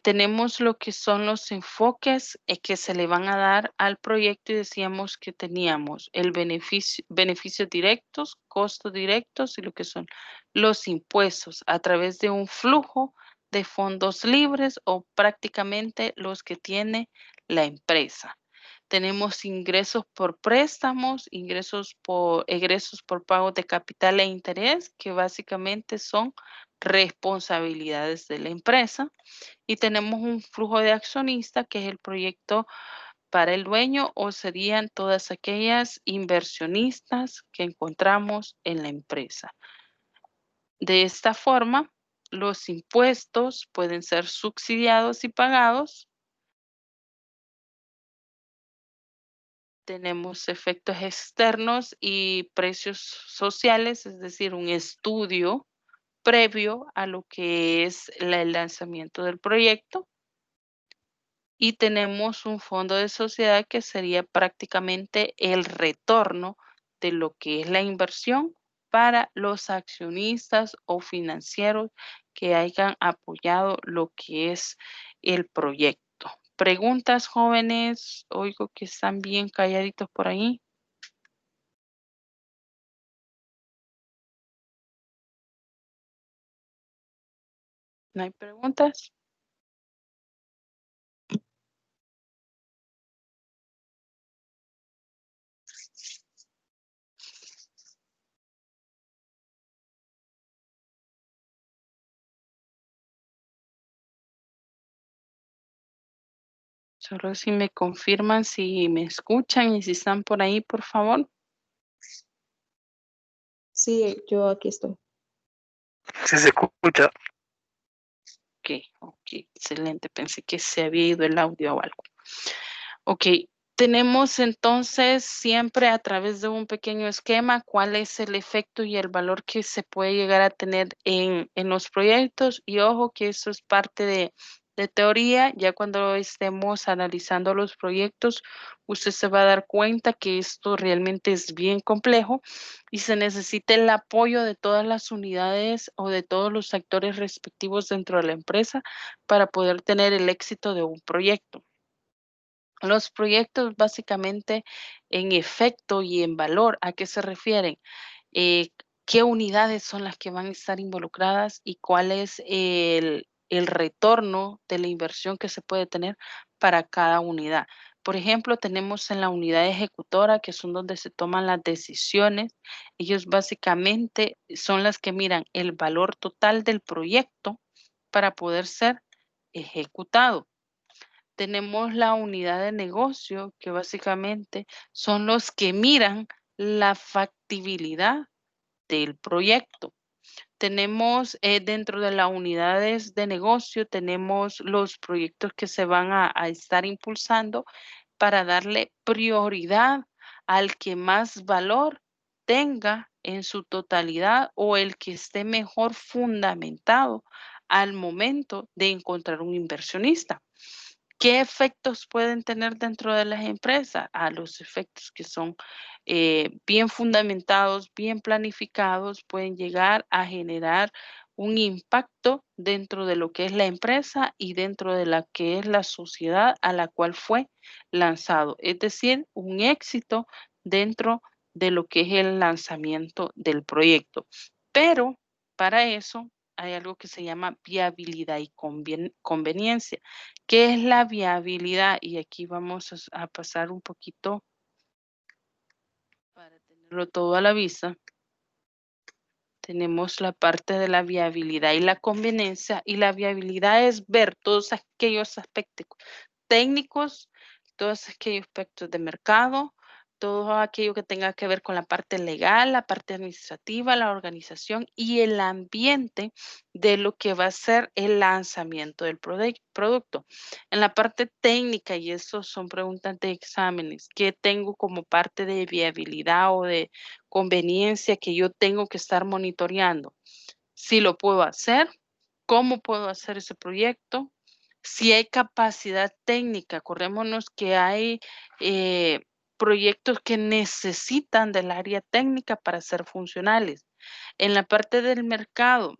Tenemos lo que son los enfoques que se le van a dar al proyecto y decíamos que teníamos el beneficios directos, costos directos y lo que son los impuestos a través de un flujo de fondos libres o prácticamente los que tiene la empresa. Tenemos ingresos por préstamos, egresos por pago de capital e interés, que básicamente son responsabilidades de la empresa. Y tenemos un flujo de accionista, que es el proyecto para el dueño o serían todas aquellas inversionistas que encontramos en la empresa. De esta forma, los impuestos pueden ser subsidiados y pagados. Tenemos efectos externos y precios sociales, es decir, un estudio previo a lo que es el lanzamiento del proyecto. Y tenemos un fondo de sociedad que sería prácticamente el retorno de lo que es la inversión para los accionistas o financieros que hayan apoyado lo que es el proyecto. ¿Preguntas, jóvenes? Oigo que están bien calladitos por ahí. ¿No hay preguntas? Solo si me confirman si me escuchan y si están por ahí, por favor. Sí, yo aquí estoy. Sí se escucha. Ok, excelente. Pensé que se había ido el audio o algo. Ok, tenemos entonces siempre a través de un pequeño esquema cuál es el efecto y el valor que se puede llegar a tener en los proyectos. Y ojo que eso es parte de teoría. Ya cuando estemos analizando los proyectos, usted se va a dar cuenta que esto realmente es bien complejo y se necesita el apoyo de todas las unidades o de todos los actores respectivos dentro de la empresa para poder tener el éxito de un proyecto. Los proyectos básicamente en efecto y en valor, ¿a qué se refieren? Eh, qué unidades son las que van a estar involucradas y cuál es el retorno de la inversión que se puede tener para cada unidad. Por ejemplo, tenemos en la unidad ejecutora, que son donde se toman las decisiones. Ellos básicamente son las que miran el valor total del proyecto para poder ser ejecutado. Tenemos la unidad de negocio, que básicamente son los que miran la factibilidad del proyecto. Tenemos dentro de las unidades de negocio, tenemos los proyectos que se van a estar impulsando para darle prioridad al que más valor tenga en su totalidad o el que esté mejor fundamentado al momento de encontrar un inversionista. ¿Qué efectos pueden tener dentro de las empresas? Los efectos que son bien fundamentados, bien planificados, pueden llegar a generar un impacto dentro de lo que es la empresa y dentro de la que es la sociedad a la cual fue lanzado. Es decir, un éxito dentro de lo que es el lanzamiento del proyecto. Pero para eso hay algo que se llama viabilidad y conveniencia. ¿Qué es la viabilidad? Y aquí vamos a pasar un poquito para tenerlo todo a la vista. Tenemos la parte de la viabilidad y la conveniencia, y la viabilidad es ver todos aquellos aspectos técnicos, todos aquellos aspectos de mercado, todo aquello que tenga que ver con la parte legal, la parte administrativa, la organización y el ambiente de lo que va a ser el lanzamiento del producto. En la parte técnica, y eso son preguntas de exámenes, ¿qué tengo como parte de viabilidad o de conveniencia que yo tengo que estar monitoreando? Si lo puedo hacer, cómo puedo hacer ese proyecto, si hay capacidad técnica. Acordémonos que hay eh, proyectos que necesitan del área técnica para ser funcionales. En la parte del mercado,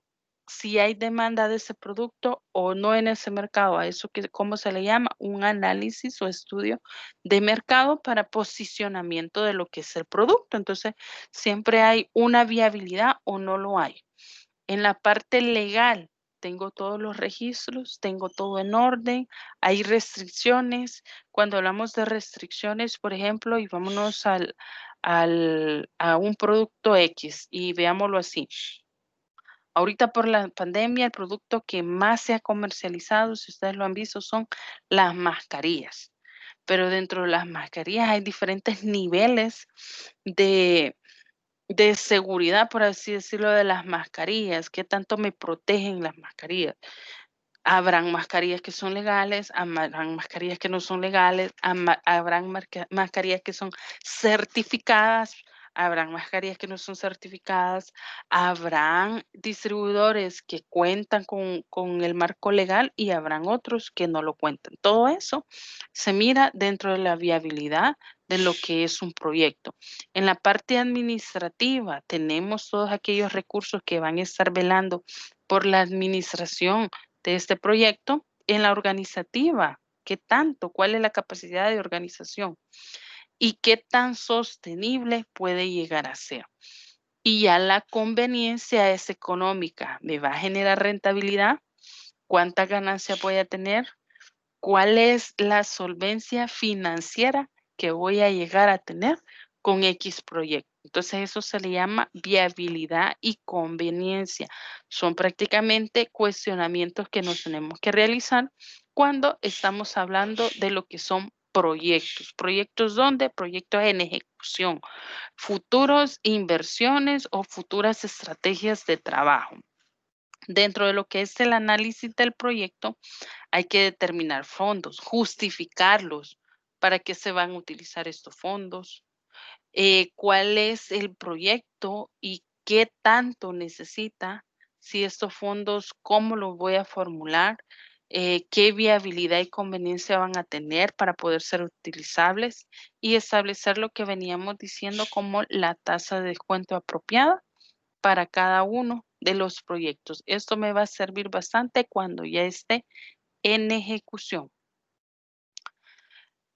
si hay demanda de ese producto o no en ese mercado, a eso que, ¿cómo se le llama? Un análisis o estudio de mercado para posicionamiento de lo que es el producto. Entonces, siempre hay una viabilidad o no lo hay. En la parte legal, tengo todos los registros, tengo todo en orden, hay restricciones. Cuando hablamos de restricciones, por ejemplo, y vámonos a un producto X y veámoslo así. Ahorita por la pandemia, el producto que más se ha comercializado, si ustedes lo han visto, son las mascarillas. Pero dentro de las mascarillas hay diferentes niveles de seguridad, por así decirlo, de las mascarillas, qué tanto me protegen las mascarillas. Habrán mascarillas que son legales, habrán mascarillas que no son legales, habrán mascarillas que son certificadas, habrán mascarillas que no son certificadas, habrán distribuidores que cuentan con el marco legal y habrán otros que no lo cuentan. Todo eso se mira dentro de la viabilidad de lo que es un proyecto. En la parte administrativa tenemos todos aquellos recursos que van a estar velando por la administración de este proyecto. En la organizativa, ¿qué tanto? ¿Cuál es la capacidad de organización? ¿Y qué tan sostenible puede llegar a ser? Y ya la conveniencia es económica. ¿Me va a generar rentabilidad? ¿Cuánta ganancia voy a tener? ¿Cuál es la solvencia financiera que voy a llegar a tener con X proyecto? Entonces, eso se le llama viabilidad y conveniencia. Son prácticamente cuestionamientos que nos tenemos que realizar cuando estamos hablando de lo que son proyectos. ¿Proyectos dónde? Proyectos en ejecución, futuros inversiones o futuras estrategias de trabajo. Dentro de lo que es el análisis del proyecto, hay que determinar fondos, justificarlos, para qué se van a utilizar estos fondos, cuál es el proyecto y qué tanto necesita, si estos fondos, cómo los voy a formular, qué viabilidad y conveniencia van a tener para poder ser utilizables y establecer lo que veníamos diciendo como la tasa de descuento apropiada para cada uno de los proyectos. Esto me va a servir bastante cuando ya esté en ejecución.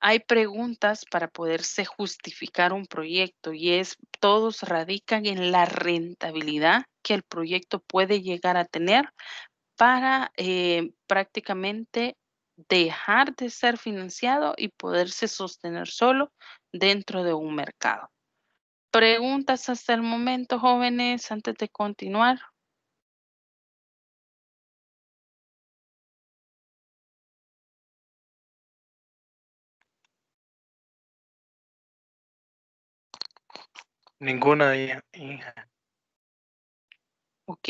hay preguntas para poderse justificar un proyecto y todos radican en la rentabilidad que el proyecto puede llegar a tener para prácticamente dejar de ser financiado y poderse sostener solo dentro de un mercado. ¿Preguntas hasta el momento, jóvenes, antes de continuar? Ninguna, hija. Ok.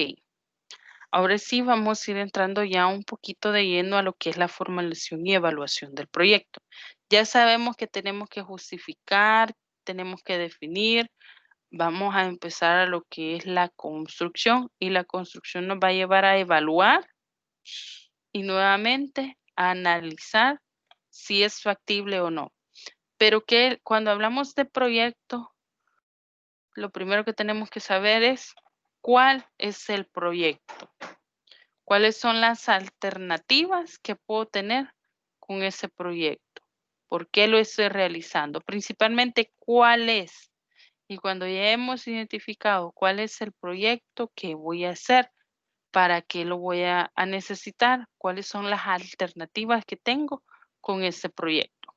Ahora sí vamos a ir entrando ya un poquito de lleno a lo que es la formulación y evaluación del proyecto. Ya sabemos que tenemos que justificar, tenemos que definir. Vamos a empezar a lo que es la construcción y la construcción nos va a llevar a evaluar y nuevamente a analizar si es factible o no. Pero que cuando hablamos de proyecto, lo primero que tenemos que saber es cuál es el proyecto. ¿Cuáles son las alternativas que puedo tener con ese proyecto? ¿Por qué lo estoy realizando? Principalmente, ¿cuál es? Y cuando ya hemos identificado cuál es el proyecto que voy a hacer, para qué lo voy a necesitar, cuáles son las alternativas que tengo con ese proyecto.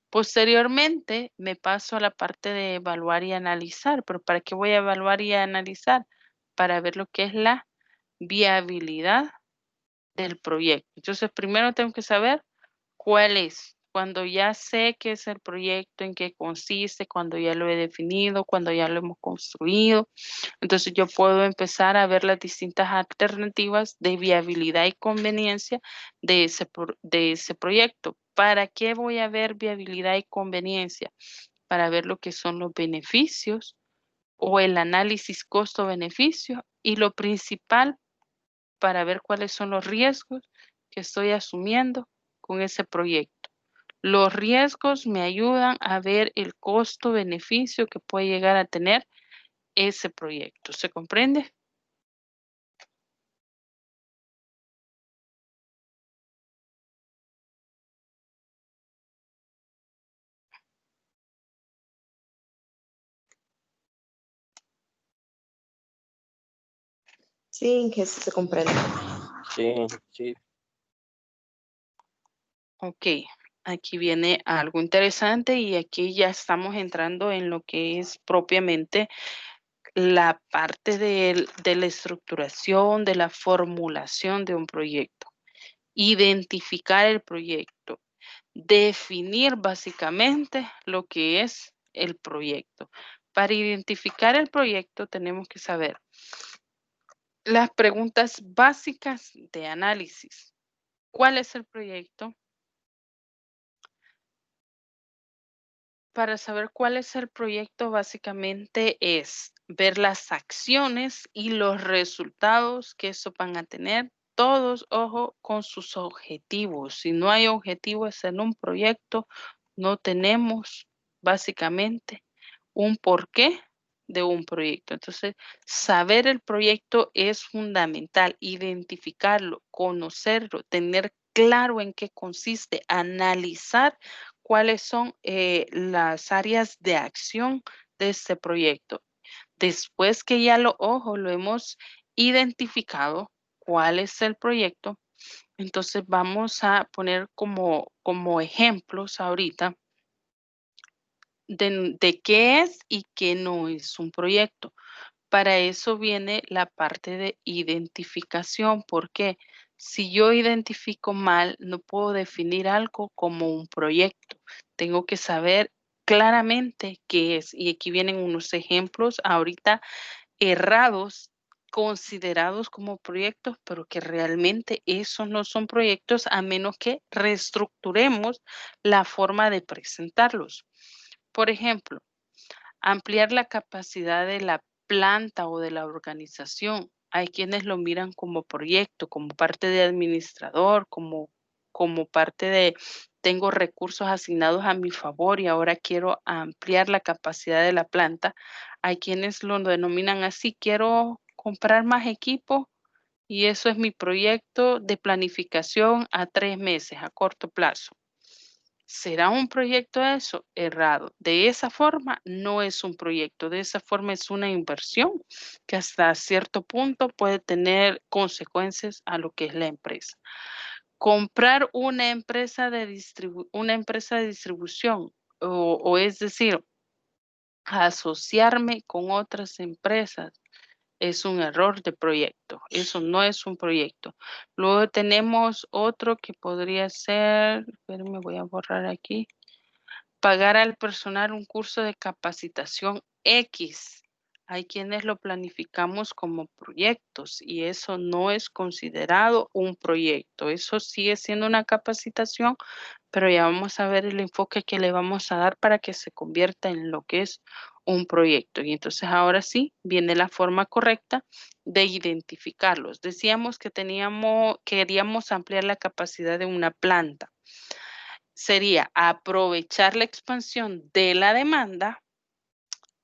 Posteriormente, me paso a la parte de evaluar y analizar. ¿Pero para qué voy a evaluar y analizar? Para ver lo que es la viabilidad del proyecto. Entonces, primero tengo que saber cuál es. Cuando ya sé qué es el proyecto, en qué consiste, cuando ya lo he definido, cuando ya lo hemos construido, entonces yo puedo empezar a ver las distintas alternativas de viabilidad y conveniencia de ese proyecto. ¿Para qué voy a ver viabilidad y conveniencia? Para ver lo que son los beneficios o el análisis costo-beneficio y lo principal para ver cuáles son los riesgos que estoy asumiendo con ese proyecto. Los riesgos me ayudan a ver el costo-beneficio que puede llegar a tener ese proyecto. ¿Se comprende? Sí, que sí se comprende. Sí. Ok, aquí viene algo interesante y aquí ya estamos entrando en lo que es propiamente la parte de la estructuración, de la formulación de un proyecto. Identificar el proyecto. Definir básicamente lo que es el proyecto. Para identificar el proyecto tenemos que saber las preguntas básicas de análisis. ¿Cuál es el proyecto? Para saber cuál es el proyecto, básicamente es ver las acciones y los resultados que eso van a tener. Todos, ojo, con sus objetivos. Si no hay objetivos en un proyecto, no tenemos básicamente un porqué de un proyecto. Entonces, saber el proyecto es fundamental, identificarlo, conocerlo, tener claro en qué consiste, analizar cuáles son las áreas de acción de este proyecto. Después que ya lo hemos identificado cuál es el proyecto, entonces vamos a poner como ejemplos ahorita de qué es y qué no es un proyecto. Para eso viene la parte de identificación, porque si yo identifico mal, no puedo definir algo como un proyecto. Tengo que saber claramente qué es. Y aquí vienen unos ejemplos ahorita errados, considerados como proyectos, pero que realmente esos no son proyectos a menos que reestructuremos la forma de presentarlos. Por ejemplo, ampliar la capacidad de la planta o de la organización. Hay quienes lo miran como proyecto, como parte de administrador, como parte de tengo recursos asignados a mi favor y ahora quiero ampliar la capacidad de la planta. Hay quienes lo denominan así, quiero comprar más equipo y eso es mi proyecto de planificación a 3 meses, a corto plazo. ¿Será un proyecto eso? Errado. De esa forma no es un proyecto, de esa forma es una inversión que hasta cierto punto puede tener consecuencias a lo que es la empresa. Comprar una empresa de distribución o es decir, asociarme con otras empresas es un error de proyecto. Eso no es un proyecto. Luego tenemos otro que podría ser, espérenme, voy a borrar aquí. Pagar al personal un curso de capacitación X. Hay quienes lo planificamos como proyectos y eso no es considerado un proyecto. Eso sigue siendo una capacitación, pero ya vamos a ver el enfoque que le vamos a dar para que se convierta en lo que es un proyecto. Y entonces ahora sí viene la forma correcta de identificarlos. Decíamos que queríamos ampliar la capacidad de una planta. Sería aprovechar la expansión de la demanda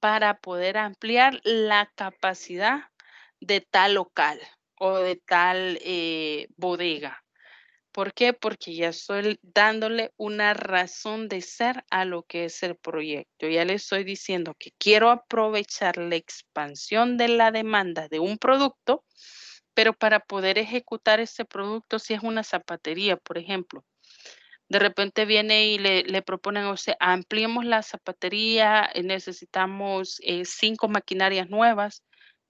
para poder ampliar la capacidad de tal local o de tal bodega. ¿Por qué? Porque ya estoy dándole una razón de ser a lo que es el proyecto. Ya le estoy diciendo que quiero aprovechar la expansión de la demanda de un producto, pero para poder ejecutar ese producto, si es una zapatería, por ejemplo, de repente viene y le proponen a usted, ampliemos la zapatería, necesitamos 5 maquinarias nuevas.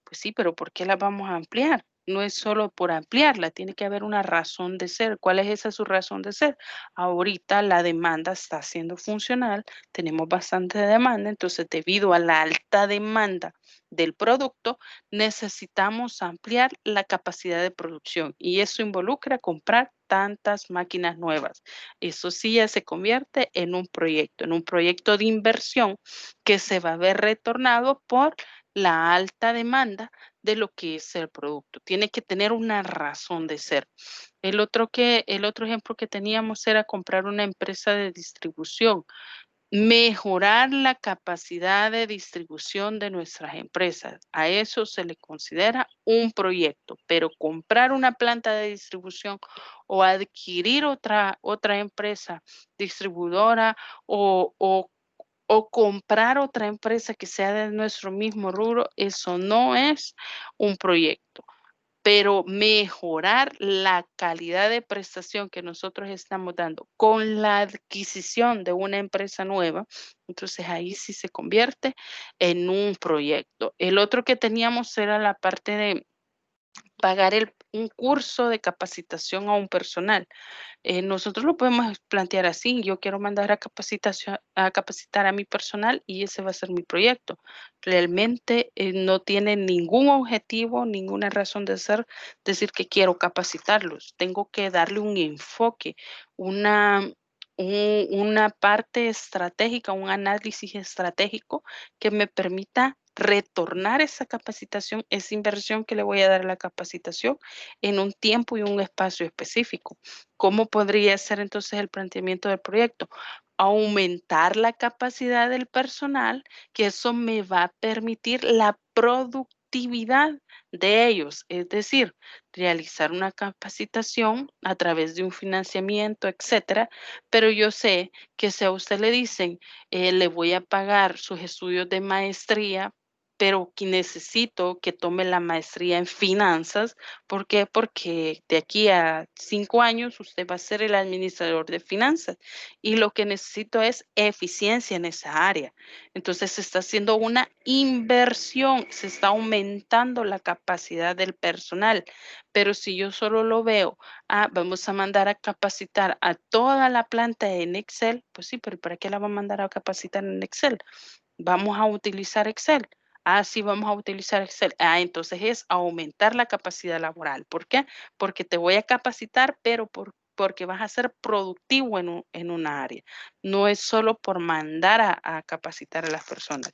Pues sí, pero ¿por qué las vamos a ampliar? No es solo por ampliarla, tiene que haber una razón de ser. ¿Cuál es esa su razón de ser? Ahorita la demanda está siendo funcional, tenemos bastante demanda, entonces debido a la alta demanda del producto, necesitamos ampliar la capacidad de producción y eso involucra comprar tantas máquinas nuevas. Eso sí ya se convierte en un proyecto de inversión que se va a ver retornado por la alta demanda de lo que es el producto. Tiene que tener una razón de ser. El otro ejemplo que teníamos era comprar una empresa de distribución, mejorar la capacidad de distribución de nuestras empresas. A eso se le considera un proyecto, pero comprar una planta de distribución o adquirir otra empresa distribuidora o comprar otra empresa que sea de nuestro mismo rubro, eso no es un proyecto. Pero mejorar la calidad de prestación que nosotros estamos dando con la adquisición de una empresa nueva, entonces ahí sí se convierte en un proyecto. El otro que teníamos era la parte de pagar un curso de capacitación a un personal. Nosotros lo podemos plantear así, yo quiero mandar a capacitar a mi personal y ese va a ser mi proyecto. Realmente no tiene ningún objetivo, ninguna razón de ser, decir que quiero capacitarlos. Tengo que darle un enfoque, una, una parte estratégica, un análisis estratégico que me permita retornar esa capacitación, esa inversión que le voy a dar a la capacitación en un tiempo y un espacio específico. ¿Cómo podría ser entonces el planteamiento del proyecto? Aumentar la capacidad del personal, que eso me va a permitir la productividad de ellos, es decir, realizar una capacitación a través de un financiamiento, etcétera, pero yo sé que si a usted le dicen, le voy a pagar sus estudios de maestría, pero que necesito que tome la maestría en finanzas. ¿Por qué? Porque de aquí a 5 años usted va a ser el administrador de finanzas y lo que necesito es eficiencia en esa área. Entonces se está haciendo una inversión, se está aumentando la capacidad del personal, pero si yo solo lo veo, vamos a mandar a capacitar a toda la planta en Excel, pues sí, pero ¿para qué la va a mandar a capacitar en Excel? ¿Vamos a utilizar Excel? Sí, vamos a utilizar Excel. Entonces es aumentar la capacidad laboral. ¿Por qué? Porque te voy a capacitar, pero porque vas a ser productivo en una área. No es solo por mandar a capacitar a las personas.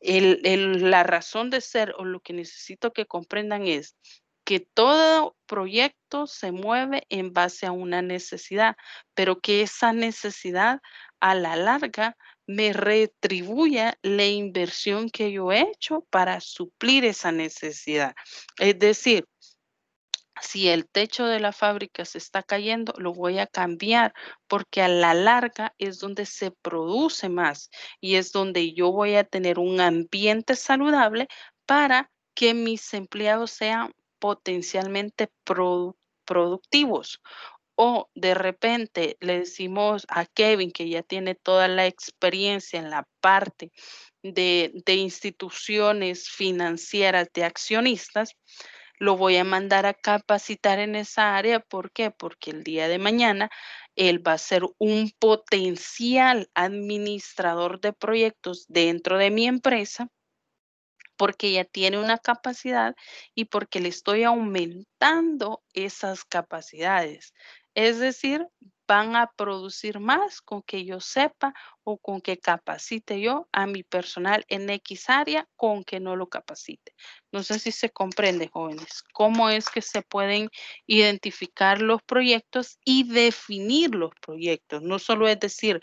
La razón de ser o lo que necesito que comprendan es que todo proyecto se mueve en base a una necesidad, pero que esa necesidad a la larga me retribuya la inversión que yo he hecho para suplir esa necesidad. Es decir, Si el techo de la fábrica se está cayendo, lo voy a cambiar porque a la larga es donde se produce más y es donde yo voy a tener un ambiente saludable para que mis empleados sean potencialmente productivos. O de repente le decimos a Kevin, que ya tiene toda la experiencia en la parte de instituciones financieras de accionistas, lo voy a mandar a capacitar en esa área. ¿Por qué? Porque el día de mañana él va a ser un potencial administrador de proyectos dentro de mi empresa porque ya tiene una capacidad y porque le estoy aumentando esas capacidades. Es decir, van a producir más con que yo sepa o con que capacite yo a mi personal en X área con que no lo capacite. No sé si se comprende, jóvenes, cómo es que se pueden identificar los proyectos y definir los proyectos. No solo es decir,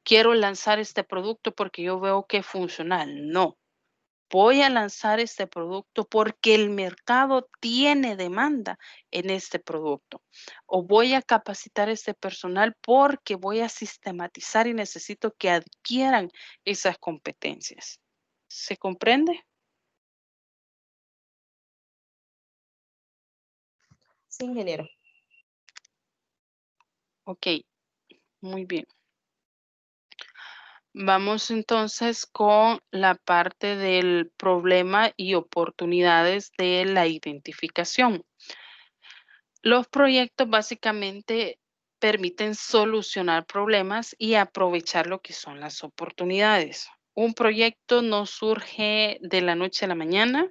quiero lanzar este producto porque yo veo que es funcional. No, voy a lanzar este producto porque el mercado tiene demanda en este producto. O voy a capacitar este personal porque voy a sistematizar y necesito que adquieran esas competencias. ¿Se comprende? Sí, ingeniero. Ok, muy bien. Vamos entonces con la parte del problema y oportunidades de la identificación. Los proyectos básicamente permiten solucionar problemas y aprovechar lo que son las oportunidades. Un proyecto no surge de la noche a la mañana,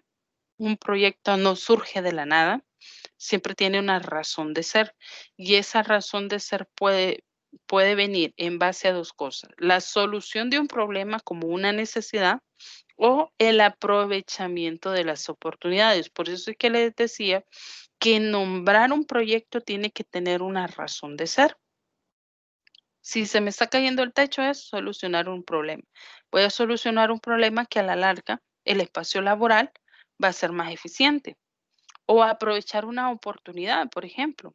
un proyecto no surge de la nada, siempre tiene una razón de ser y esa razón de ser puede venir en base a dos cosas: la solución de un problema como una necesidad o el aprovechamiento de las oportunidades. Por eso es que les decía que nombrar un proyecto tiene que tener una razón de ser. Si se me está cayendo el techo es solucionar un problema. Voy a solucionar un problema que a la larga el espacio laboral va a ser más eficiente. O aprovechar una oportunidad, por ejemplo.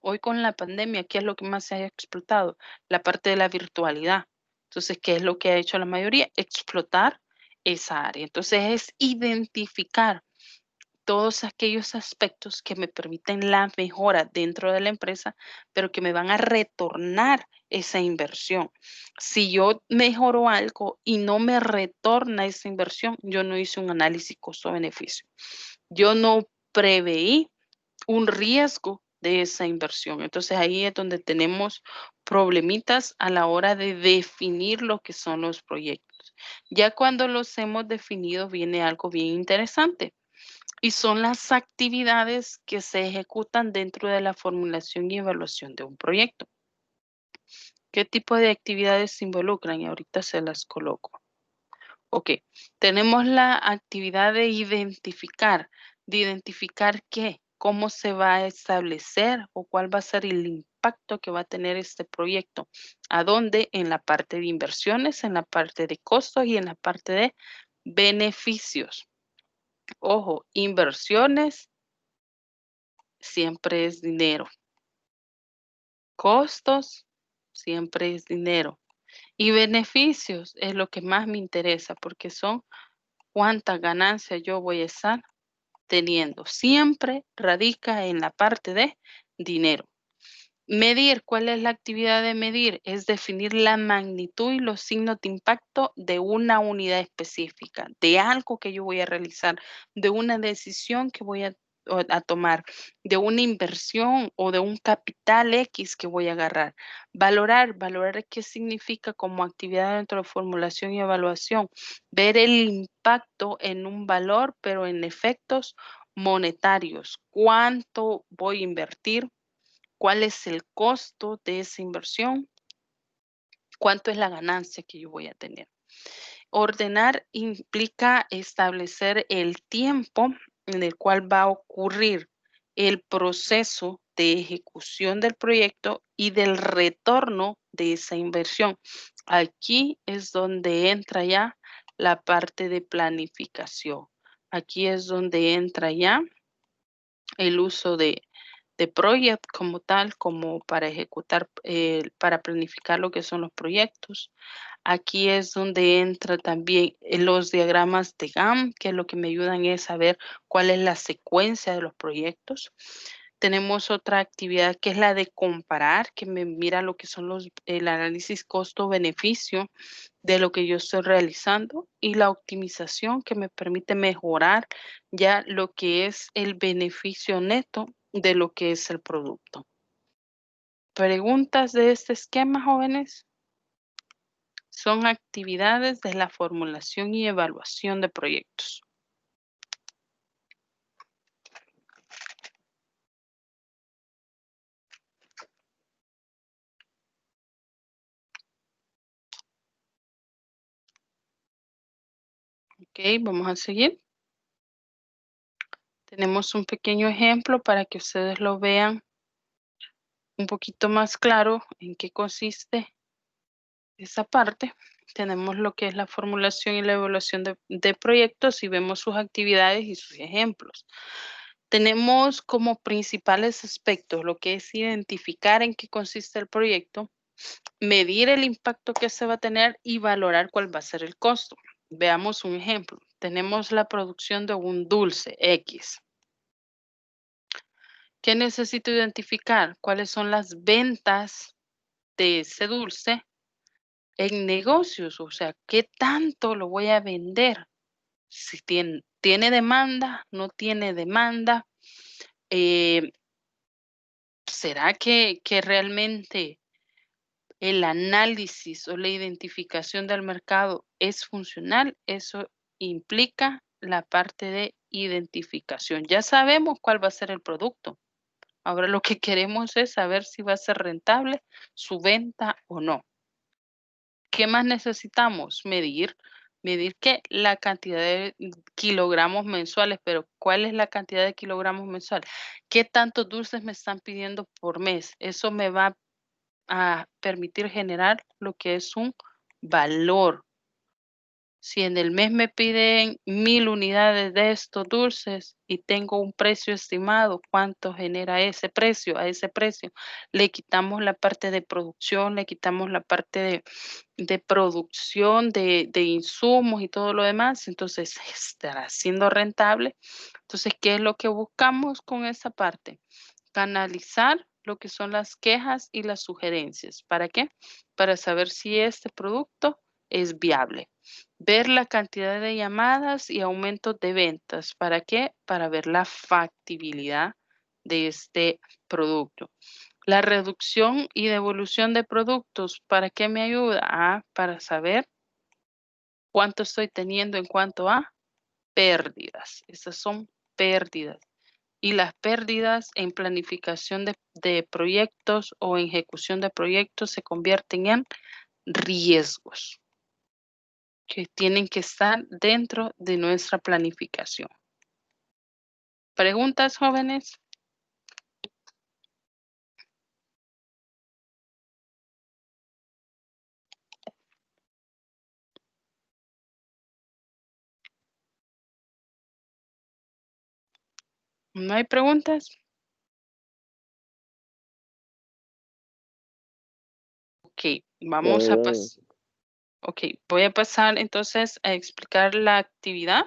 Hoy con la pandemia, ¿qué es lo que más se ha explotado? La parte de la virtualidad. Entonces, ¿qué es lo que ha hecho la mayoría? Explotar esa área. Entonces, es identificar todos aquellos aspectos que me permiten la mejora dentro de la empresa, pero que me van a retornar esa inversión. Si yo mejoro algo y no me retorna esa inversión, yo no hice un análisis costo-beneficio. Yo no preveí un riesgo de esa inversión. Entonces ahí es donde tenemos problemitas a la hora de definir lo que son los proyectos. Ya cuando los hemos definido viene algo bien interesante y son las actividades que se ejecutan dentro de la formulación y evaluación de un proyecto. ¿Qué tipo de actividades se involucran? Y ahorita se las coloco. Ok, tenemos la actividad de identificar qué, cómo se va a establecer o cuál va a ser el impacto que va a tener este proyecto. ¿A dónde? En la parte de inversiones, en la parte de costos y en la parte de beneficios. Ojo, inversiones siempre es dinero. Costos siempre es dinero. Y beneficios es lo que más me interesa porque son cuánta ganancia yo voy a estar teniendo. Siempre radica en la parte de dinero. Medir, ¿cuál es la actividad de medir? Es definir la magnitud y los signos de impacto de una unidad específica, de algo que yo voy a realizar, de una decisión que voy a tomar, de una inversión o de un capital X que voy a agarrar. Valorar qué significa como actividad dentro de formulación y evaluación. Ver el impacto en un valor, pero en efectos monetarios. ¿Cuánto voy a invertir? ¿Cuál es el costo de esa inversión? ¿Cuánto es la ganancia que yo voy a tener? Ordenar implica establecer el tiempo en el cual va a ocurrir el proceso de ejecución del proyecto y del retorno de esa inversión. Aquí es donde entra ya la parte de planificación. Aquí es donde entra ya el uso de project como tal, como para ejecutar, para planificar lo que son los proyectos. Aquí es donde entra también los diagramas de Gantt, que lo que me ayudan es saber cuál es la secuencia de los proyectos. Tenemos otra actividad que es la de comparar, que me mira lo que son el análisis costo-beneficio de lo que yo estoy realizando, y la optimización, que me permite mejorar ya lo que es el beneficio neto de lo que es el producto. ¿Preguntas de este esquema, jóvenes? Son actividades de la formulación y evaluación de proyectos. Ok, vamos a seguir. Tenemos un pequeño ejemplo para que ustedes lo vean un poquito más claro en qué consiste esa parte. Tenemos lo que es la formulación y la evaluación de proyectos y vemos sus actividades y sus ejemplos. Tenemos como principales aspectos lo que es identificar en qué consiste el proyecto, medir el impacto que se va a tener y valorar cuál va a ser el costo. Veamos un ejemplo. Tenemos la producción de un dulce X. ¿Qué necesito identificar? ¿Cuáles son las ventas de ese dulce en negocios? O sea, ¿qué tanto lo voy a vender? Si tiene demanda, no tiene demanda. Eh, ¿Será que realmente el análisis o la identificación del mercado es funcional? Eso implica la parte de identificación. Ya sabemos cuál va a ser el producto. Ahora lo que queremos es saber si va a ser rentable su venta o no. ¿Qué más necesitamos? Medir que la cantidad de kilogramos mensuales, pero ¿cuál es la cantidad de kilogramos mensual? ¿Qué tantos dulces me están pidiendo por mes? Eso me va a permitir generar lo que es un valor. Si en el mes me piden 1000 unidades de estos dulces y tengo un precio estimado, ¿cuánto genera ese precio? A ese precio le quitamos la parte de producción, le quitamos la parte de producción de insumos y todo lo demás, entonces estará siendo rentable. Entonces, ¿qué es lo que buscamos con esa parte? Canalizar lo que son las quejas y las sugerencias. ¿Para qué? Para saber si este producto es viable. Ver la cantidad de llamadas y aumentos de ventas. ¿Para qué? Para ver la factibilidad de este producto. La reducción y devolución de productos, ¿para qué me ayuda? Para saber cuánto estoy teniendo en cuanto a pérdidas. Esas son pérdidas. Y las pérdidas en planificación de proyectos o en ejecución de proyectos se convierten en riesgos que tienen que estar dentro de nuestra planificación. ¿Preguntas, jóvenes? ¿No hay preguntas? Ok, vamos a pasar. Ok, voy a pasar entonces a explicar la actividad.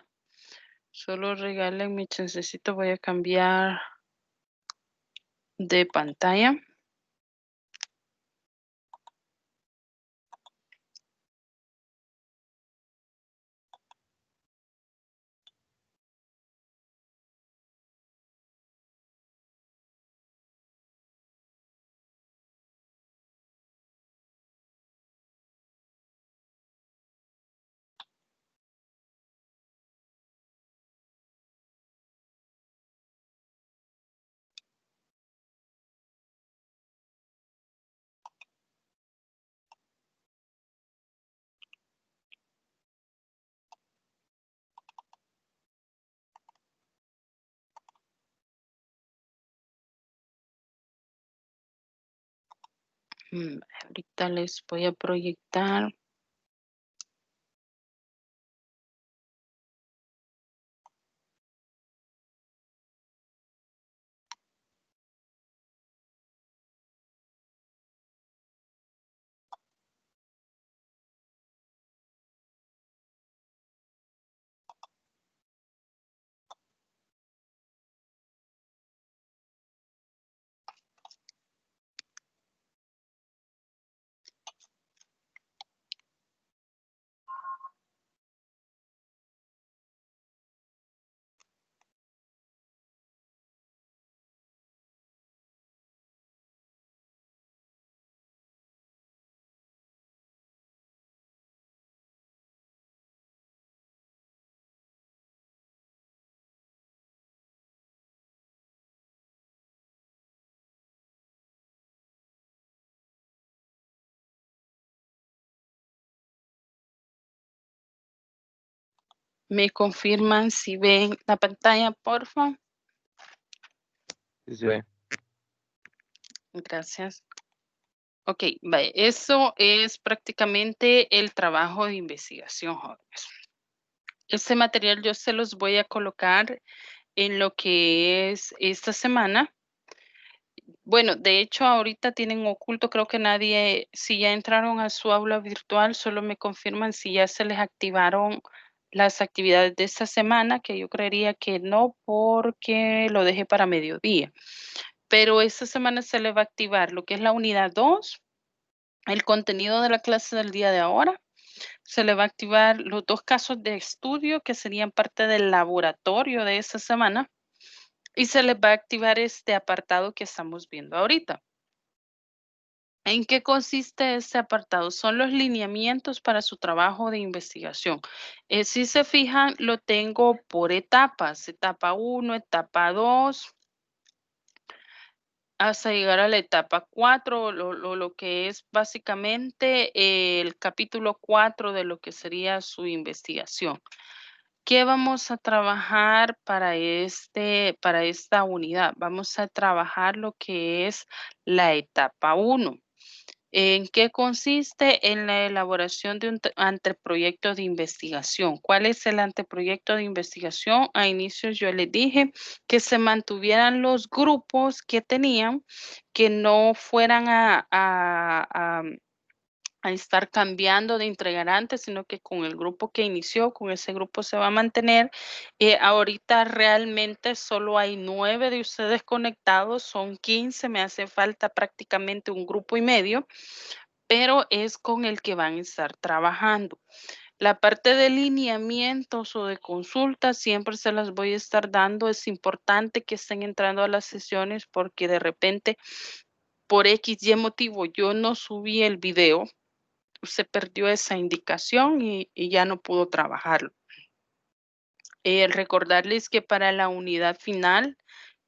Solo regálenme chancecito, voy a cambiar de pantalla. Ahorita les voy a proyectar. ¿Me confirman si ven la pantalla, por favor? Sí se ve. Gracias. Ok, vaya, eso es prácticamente el trabajo de investigación, jóvenes. Este material yo se los voy a colocar en lo que es esta semana. Bueno, de hecho, ahorita tienen oculto, creo que nadie, si ya entraron a su aula virtual, solo me confirman si ya se les activaron las actividades de esta semana, que yo creería que no, porque lo dejé para mediodía. Pero esta semana se le va a activar lo que es la unidad 2, el contenido de la clase del día de ahora. Se le va a activar los 2 casos de estudio que serían parte del laboratorio de esta semana y se les va a activar este apartado que estamos viendo ahorita. ¿En qué consiste este apartado? Son los lineamientos para su trabajo de investigación. Si se fijan, lo tengo por etapas, etapa 1, etapa 2, hasta llegar a la etapa 4, lo que es básicamente el capítulo 4 de lo que sería su investigación. ¿Qué vamos a trabajar para esta unidad? Vamos a trabajar lo que es la etapa 1. ¿En qué consiste? En la elaboración de un anteproyecto de investigación. ¿Cuál es el anteproyecto de investigación? A inicios yo les dije que se mantuvieran los grupos que tenían, que no fueran a estar cambiando de integrantes, sino que con el grupo que inició, con ese grupo se va a mantener. Ahorita realmente solo hay 9 de ustedes conectados, son 15, me hace falta prácticamente un grupo y medio, pero es con el que van a estar trabajando. La parte de lineamientos o de consultas siempre se las voy a estar dando. Es importante que estén entrando a las sesiones porque de repente, por X y motivo, yo no subí el video, se perdió esa indicación y ya no pudo trabajarlo. Recordarles que para la unidad final,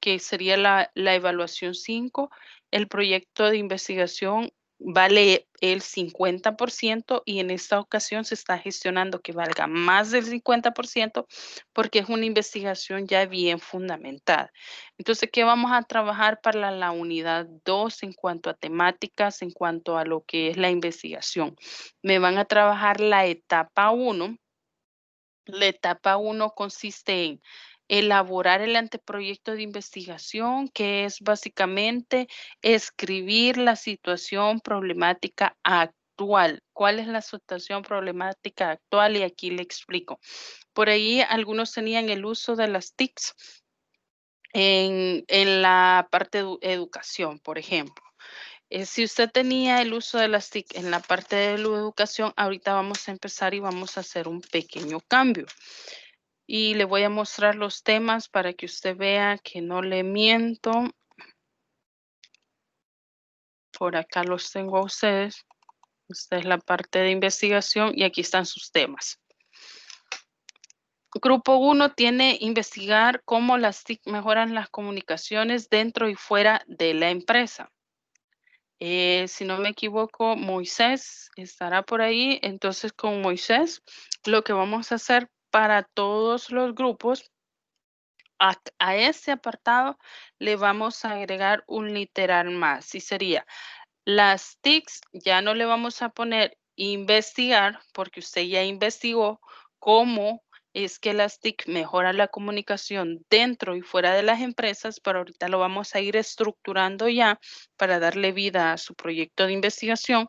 que sería la evaluación 5, el proyecto de investigación vale el 50% y en esta ocasión se está gestionando que valga más del 50% porque es una investigación ya bien fundamentada. Entonces, ¿qué vamos a trabajar para la unidad 2 en cuanto a temáticas, en cuanto a lo que es la investigación? Me van a trabajar la etapa 1. La etapa 1 consiste en elaborar el anteproyecto de investigación, que es básicamente escribir la situación problemática actual. ¿Cuál es la situación problemática actual? Y aquí le explico. Por ahí algunos tenían el uso de las TICs en la parte de educación, por ejemplo. Si usted tenía el uso de las TIC en la parte de la educación, ahorita vamos a empezar y vamos a hacer un pequeño cambio. Y le voy a mostrar los temas para que usted vea que no le miento. Por acá los tengo a ustedes. Esta es la parte de investigación y aquí están sus temas. Grupo 1 tiene investigar cómo las TIC mejoran las comunicaciones dentro y fuera de la empresa. Si no me equivoco, Moisés estará por ahí. Entonces, con Moisés, lo que vamos a hacer para todos los grupos, a ese apartado le vamos a agregar un literal más. Y sería, las TICs ya no le vamos a poner investigar, porque usted ya investigó cómo es que las TIC mejoran la comunicación dentro y fuera de las empresas, pero ahorita lo vamos a ir estructurando ya para darle vida a su proyecto de investigación.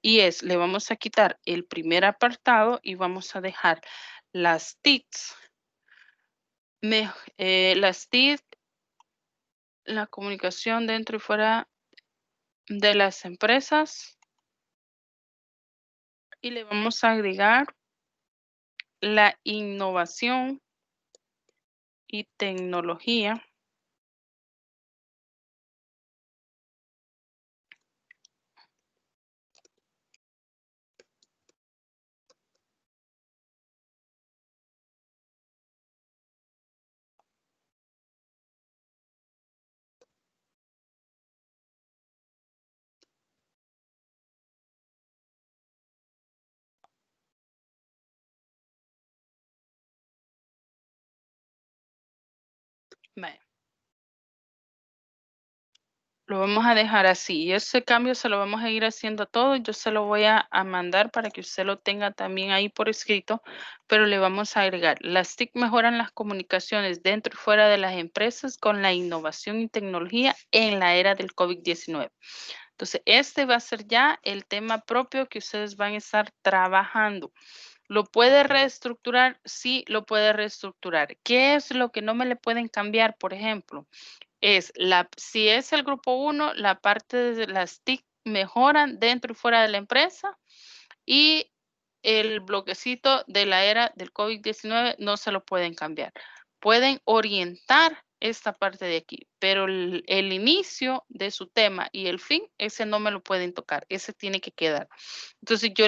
Y le vamos a quitar el primer apartado y vamos a dejar las TICs, las TIC, la comunicación dentro y fuera de las empresas. Y le vamos a agregar la innovación y tecnología Vale. Lo vamos a dejar así. Y ese cambio se lo vamos a ir haciendo a todo. Yo se lo voy a mandar para que usted lo tenga también ahí por escrito, pero le vamos a agregar. Las TIC mejoran las comunicaciones dentro y fuera de las empresas con la innovación y tecnología en la era del COVID-19. Entonces, este va a ser ya el tema propio que ustedes van a estar trabajando. ¿Lo puede reestructurar? Sí, lo puede reestructurar. ¿Qué es lo que no me le pueden cambiar, por ejemplo? Si es el grupo 1, la parte de las TIC mejoran dentro y fuera de la empresa y el bloquecito de la era del COVID-19 no se lo pueden cambiar. Pueden orientar esta parte de aquí, pero el inicio de su tema y el fin, ese no me lo pueden tocar, ese tiene que quedar. Entonces yo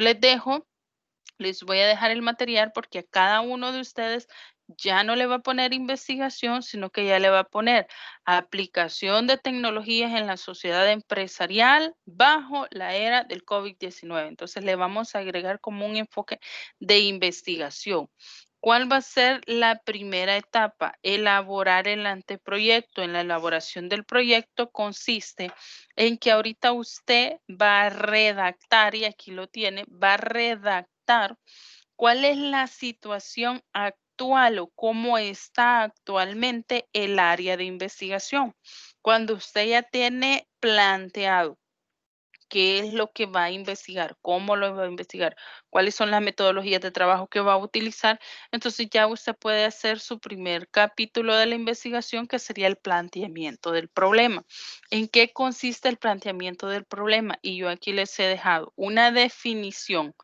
les voy a dejar el material porque a cada uno de ustedes ya no le va a poner investigación, sino que ya le va a poner aplicación de tecnologías en la sociedad empresarial bajo la era del COVID-19. Entonces le vamos a agregar como un enfoque de investigación. ¿Cuál va a ser la primera etapa? Elaborar el anteproyecto. En la elaboración del proyecto consiste en que ahorita usted va a redactar, y aquí lo tiene, va a redactar cuál es la situación actual o cómo está actualmente el área de investigación. Cuando usted ya tiene planteado qué es lo que va a investigar, cómo lo va a investigar, cuáles son las metodologías de trabajo que va a utilizar. Entonces ya usted puede hacer su primer capítulo de la investigación, que sería el planteamiento del problema. ¿En qué consiste el planteamiento del problema? Y yo aquí les he dejado una definición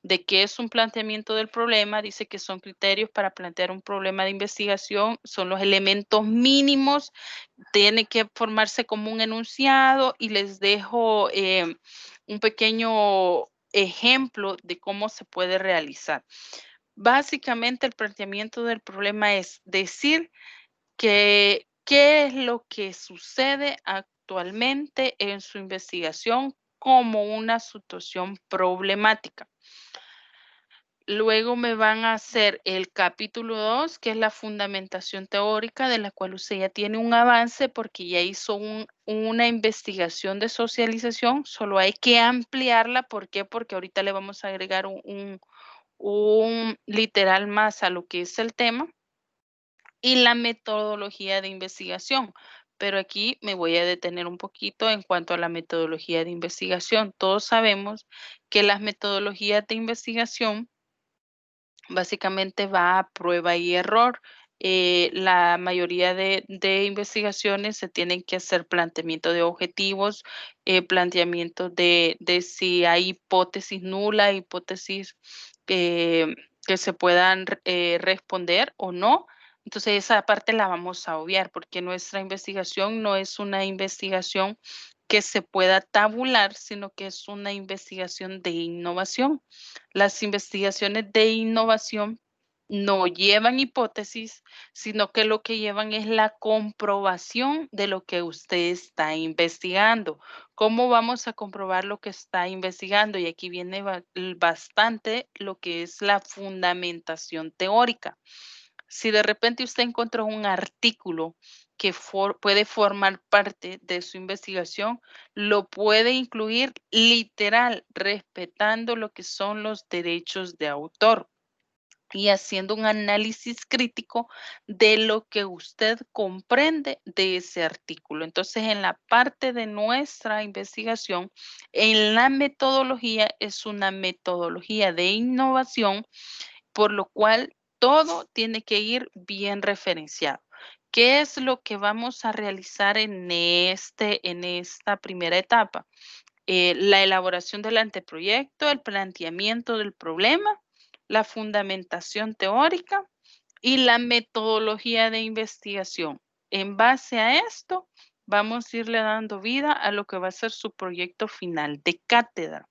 de qué es un planteamiento del problema. Dice que son criterios para plantear un problema de investigación, son los elementos mínimos, tiene que formarse como un enunciado, y les dejo un pequeño ejemplo de cómo se puede realizar. Básicamente, el planteamiento del problema es decir qué es lo que sucede actualmente en su investigación como una situación problemática. Luego me van a hacer el capítulo 2, que es la fundamentación teórica, de la cual usted ya tiene un avance porque ya hizo una investigación de socialización. Solo hay que ampliarla. ¿Por qué? Porque ahorita le vamos a agregar un literal más a lo que es el tema y la metodología de investigación. Pero aquí me voy a detener un poquito en cuanto a la metodología de investigación. Todos sabemos que las metodologías de investigación básicamente va a prueba y error. La mayoría de investigaciones se tienen que hacer planteamiento de objetivos, planteamiento de si hay hipótesis nula, hipótesis que se puedan responder o no. Entonces esa parte la vamos a obviar porque nuestra investigación no es una investigación que se pueda tabular, sino que es una investigación de innovación. Las investigaciones de innovación no llevan hipótesis, sino que lo que llevan es la comprobación de lo que usted está investigando. ¿Cómo vamos a comprobar lo que está investigando? Y aquí viene bastante lo que es la fundamentación teórica. Si de repente usted encontró un artículo que puede formar parte de su investigación, lo puede incluir literal, respetando lo que son los derechos de autor y haciendo un análisis crítico de lo que usted comprende de ese artículo. Entonces, en la parte de nuestra investigación, en la metodología, es una metodología de innovación, por lo cual todo tiene que ir bien referenciado. ¿Qué es lo que vamos a realizar en esta primera etapa? La elaboración del anteproyecto, el planteamiento del problema, la fundamentación teórica y la metodología de investigación. En base a esto, vamos a irle dando vida a lo que va a ser su proyecto final de cátedra.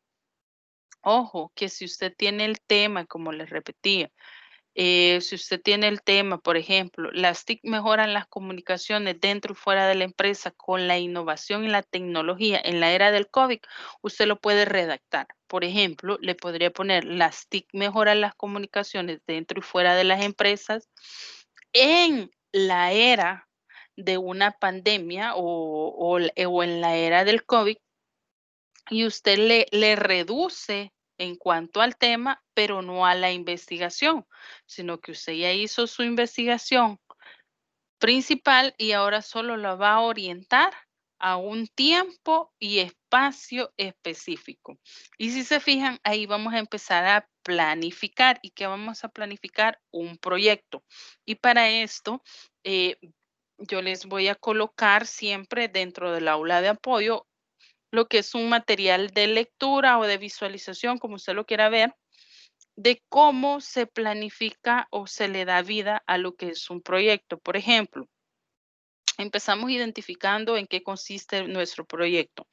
Ojo, que si usted tiene el tema, como les repetía, si usted tiene el tema, por ejemplo, las TIC mejoran las comunicaciones dentro y fuera de la empresa con la innovación y la tecnología en la era del COVID, usted lo puede redactar. Por ejemplo, le podría poner las TIC mejoran las comunicaciones dentro y fuera de las empresas en la era de una pandemia o en la era del COVID y usted le reduce en cuanto al tema, pero no a la investigación, sino que usted ya hizo su investigación principal y ahora solo la va a orientar a un tiempo y espacio específico. Y si se fijan, ahí vamos a empezar a planificar. ¿Y qué vamos a planificar? Un proyecto. Y para esto, yo les voy a colocar siempre dentro del aula de apoyo lo que es un material de lectura o de visualización, como usted lo quiera ver, de cómo se planifica o se le da vida a lo que es un proyecto. Por ejemplo, empezamos identificando en qué consiste nuestro proyecto.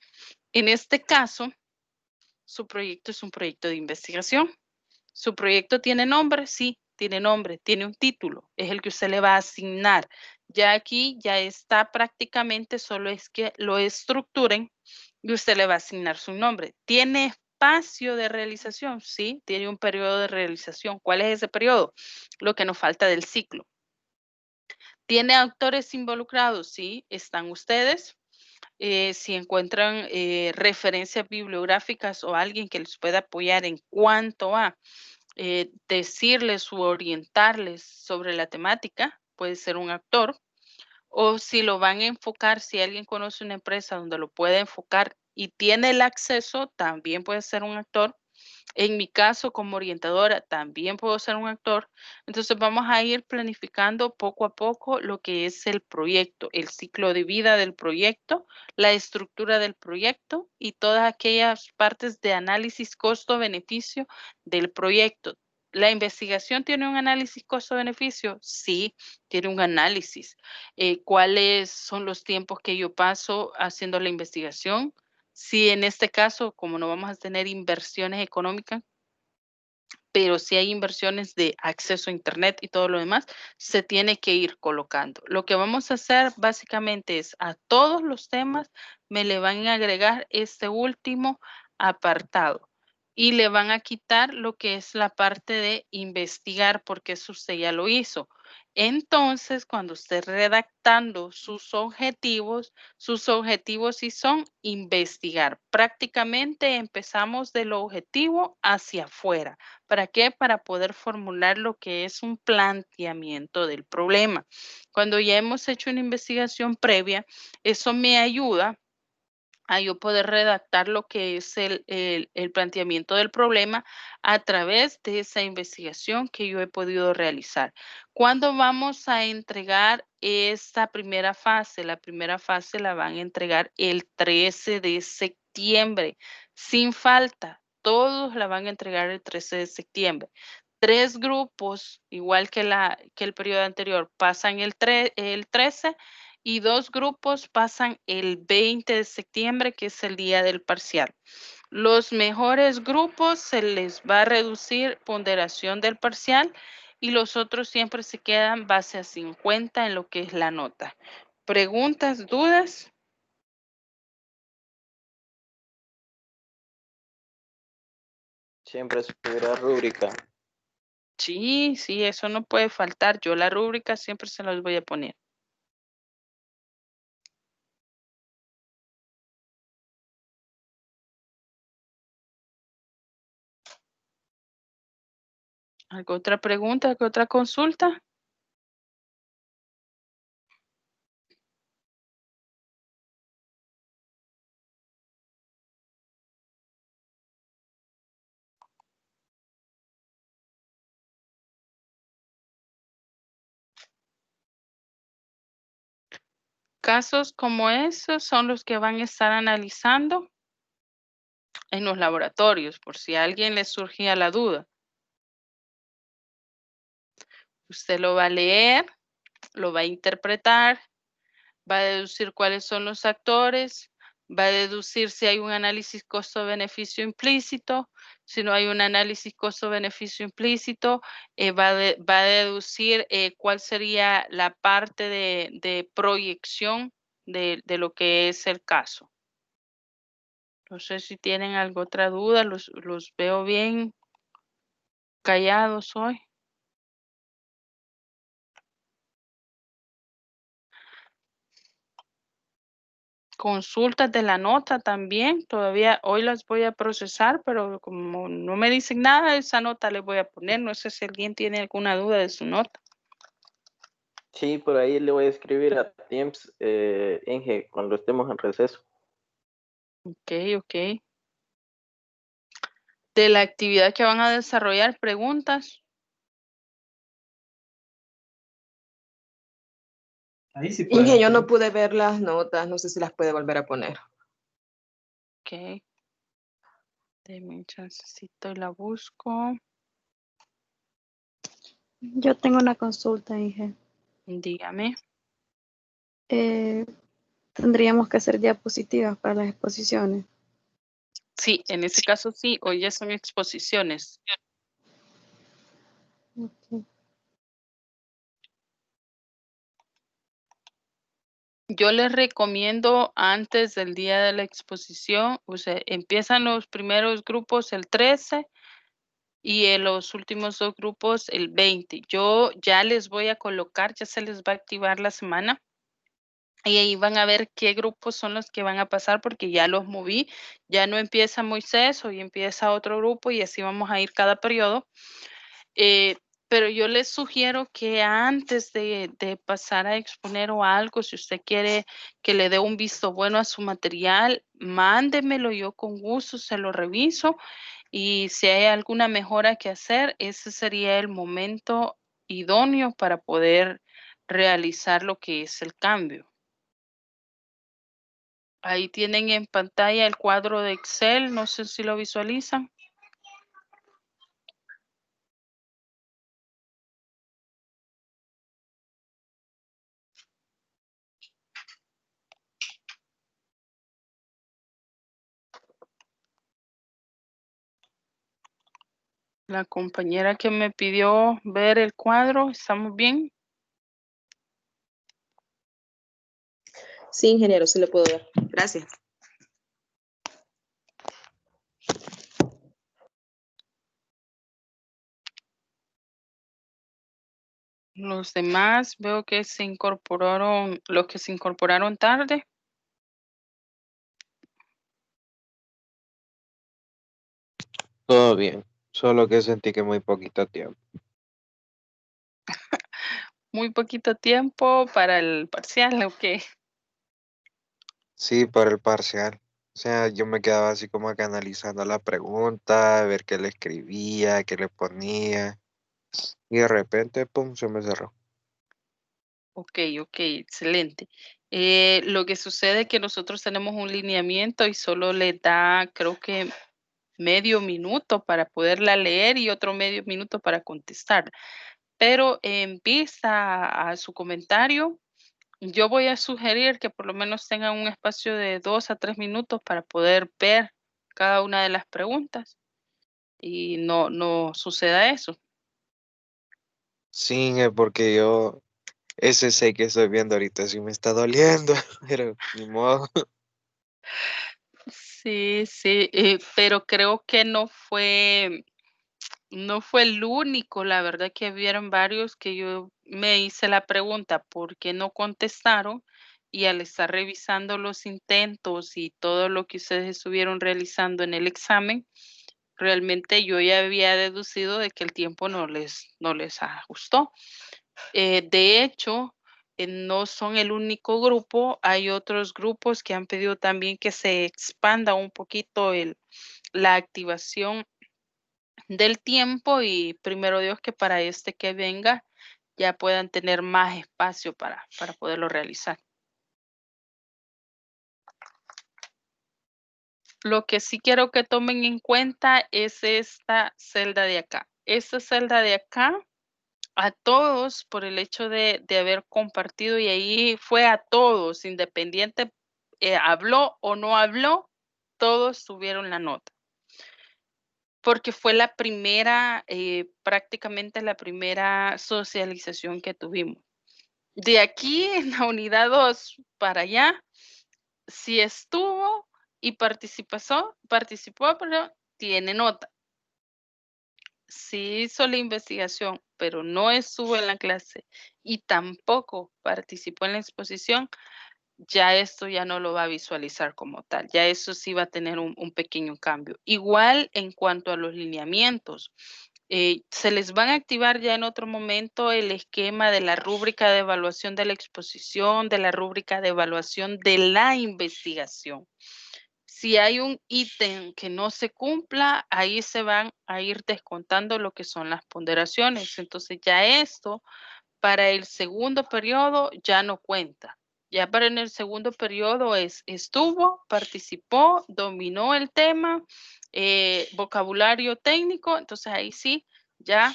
En este caso, su proyecto es un proyecto de investigación. ¿Su proyecto tiene nombre? Sí, tiene nombre, tiene un título, es el que usted le va a asignar. Ya aquí ya está prácticamente, solo es que lo estructuren y usted le va a asignar su nombre. ¿Tiene espacio de realización? Sí, tiene un periodo de realización. ¿Cuál es ese periodo? Lo que nos falta del ciclo. ¿Tiene autores involucrados? Sí, están ustedes. Si encuentran referencias bibliográficas o alguien que les pueda apoyar en cuanto a decirles o orientarles sobre la temática, puede ser un actor, o si lo van a enfocar, si alguien conoce una empresa donde lo puede enfocar y tiene el acceso, también puede ser un actor. En mi caso, como orientadora, también puedo ser un actor. Entonces, vamos a ir planificando poco a poco lo que es el proyecto, el ciclo de vida del proyecto, la estructura del proyecto y todas aquellas partes de análisis costo-beneficio del proyecto. ¿La investigación tiene un análisis costo-beneficio? Sí, tiene un análisis. ¿Cuáles son los tiempos que yo paso haciendo la investigación? Si en este caso, como no vamos a tener inversiones económicas, pero si hay inversiones de acceso a Internet y todo lo demás, se tiene que ir colocando. Lo que vamos a hacer básicamente es a todos los temas me le van a agregar este último apartado y le van a quitar lo que es la parte de investigar porque eso usted ya lo hizo. Entonces, cuando esté redactando sus objetivos sí son investigar. Prácticamente empezamos del objetivo hacia afuera. ¿Para qué? Para poder formular lo que es un planteamiento del problema. Cuando ya hemos hecho una investigación previa, eso me ayuda a yo poder redactar lo que es el planteamiento del problema a través de esa investigación que yo he podido realizar. ¿Cuándo vamos a entregar esta primera fase? La primera fase la van a entregar el 13 de septiembre, sin falta. Todos la van a entregar el 13 de septiembre. 3 grupos, igual que el periodo anterior, pasan el 13 y 2 grupos pasan el 20 de septiembre, que es el día del parcial. Los mejores grupos se les va a reducir ponderación del parcial y los otros siempre se quedan base a 50 en lo que es la nota. ¿Preguntas, dudas? Siempre subirá rúbrica. Sí, sí, eso no puede faltar. Yo la rúbrica siempre se las voy a poner. ¿Alguna otra pregunta? ¿Alguna otra consulta? Casos como esos son los que van a estar analizando en los laboratorios, por si a alguien le surgía la duda. Usted lo va a leer, lo va a interpretar, va a deducir cuáles son los actores, va a deducir si hay un análisis costo-beneficio implícito, si no hay un análisis costo-beneficio implícito, va a deducir cuál sería la parte de proyección de lo que es el caso. No sé si tienen alguna otra duda, los veo bien callados hoy. consultas de la nota también. Todavía hoy las voy a procesar, pero como no me dicen nada, esa nota le voy a poner. No sé si alguien tiene alguna duda de su nota. Sí, por ahí le voy a escribir a Teams, Inge, cuando estemos en receso. Ok, ok. De la actividad que van a desarrollar, preguntas. Ahí sí Inge, yo no pude ver las notas, no sé si las puede volver a poner. Ok. Deme un chancecito y la busco. Yo tengo una consulta, Inge. Dígame. Tendríamos que hacer diapositivas para las exposiciones. Sí, en ese caso sí, hoy ya son exposiciones. Ok. Yo les recomiendo antes del día de la exposición, o sea, empiezan los primeros grupos el 13 y en los últimos 2 grupos el 20. Yo ya les voy a colocar, ya se les va a activar la semana y ahí van a ver qué grupos son los que van a pasar porque ya los moví. Ya no empieza Moisés, hoy empieza otro grupo y así vamos a ir cada periodo. Pero yo les sugiero que antes de pasar a exponer o algo, si usted quiere que le dé un visto bueno a su material, mándemelo, yo con gusto se lo reviso y si hay alguna mejora que hacer, ese sería el momento idóneo para poder realizar lo que es el cambio. Ahí tienen en pantalla el cuadro de Excel, no sé si lo visualizan. La compañera que me pidió ver el cuadro, ¿estamos bien? Sí, ingeniero, sí le puedo ver. Gracias. Los demás veo que se incorporaron, los que se incorporaron tarde. Todo bien, solo que sentí que muy poquito tiempo. Muy poquito tiempo para el parcial, ¿o qué? Sí, para el parcial. O sea, yo me quedaba así como que analizando la pregunta, ver qué le escribía, qué le ponía, y de repente, pum, se me cerró. Ok, ok, excelente. Lo que sucede es que nosotros tenemos un lineamiento y solo le da, creo que medio minuto para poderla leer y otro medio minuto para contestar. Pero en vista a su comentario, yo voy a sugerir que por lo menos tengan un espacio de 2 a 3 minutos para poder ver cada una de las preguntas y no suceda eso. Sí, porque yo, ese sé que estoy viendo ahorita sí me está doliendo, pero ni modo. Sí, sí, pero creo que no fue el único, la verdad que vieron varios que yo me hice la pregunta, ¿por qué no contestaron? Y al estar revisando los intentos y todo lo que ustedes estuvieron realizando en el examen, realmente yo ya había deducido de que el tiempo no les ajustó. De hecho, no son el único grupo, hay otros grupos que han pedido también que se expanda un poquito la activación del tiempo y primero Dios que para este que venga ya puedan tener más espacio para poderlo realizar. Lo que sí quiero que tomen en cuenta es esta celda de acá. Esta celda de acá, a todos, por el hecho de haber compartido, y ahí fue a todos, independiente, habló o no habló, todos tuvieron la nota. Porque fue la primera, prácticamente la primera socialización que tuvimos. De aquí en la unidad 2 para allá, si estuvo y participó, pero tiene nota. Si hizo la investigación, pero no estuvo en la clase y tampoco participó en la exposición, ya esto ya no lo va a visualizar como tal. Ya eso sí va a tener un pequeño cambio. Igual en cuanto a los lineamientos, se les van a activar ya en otro momento el esquema de la rúbrica de evaluación de la exposición, de la rúbrica de evaluación de la investigación. Si hay un ítem que no se cumpla, ahí se van a ir descontando lo que son las ponderaciones. Entonces ya esto para el segundo periodo ya no cuenta. Ya para en el segundo periodo estuvo, participó, dominó el tema, vocabulario técnico, entonces ahí sí ya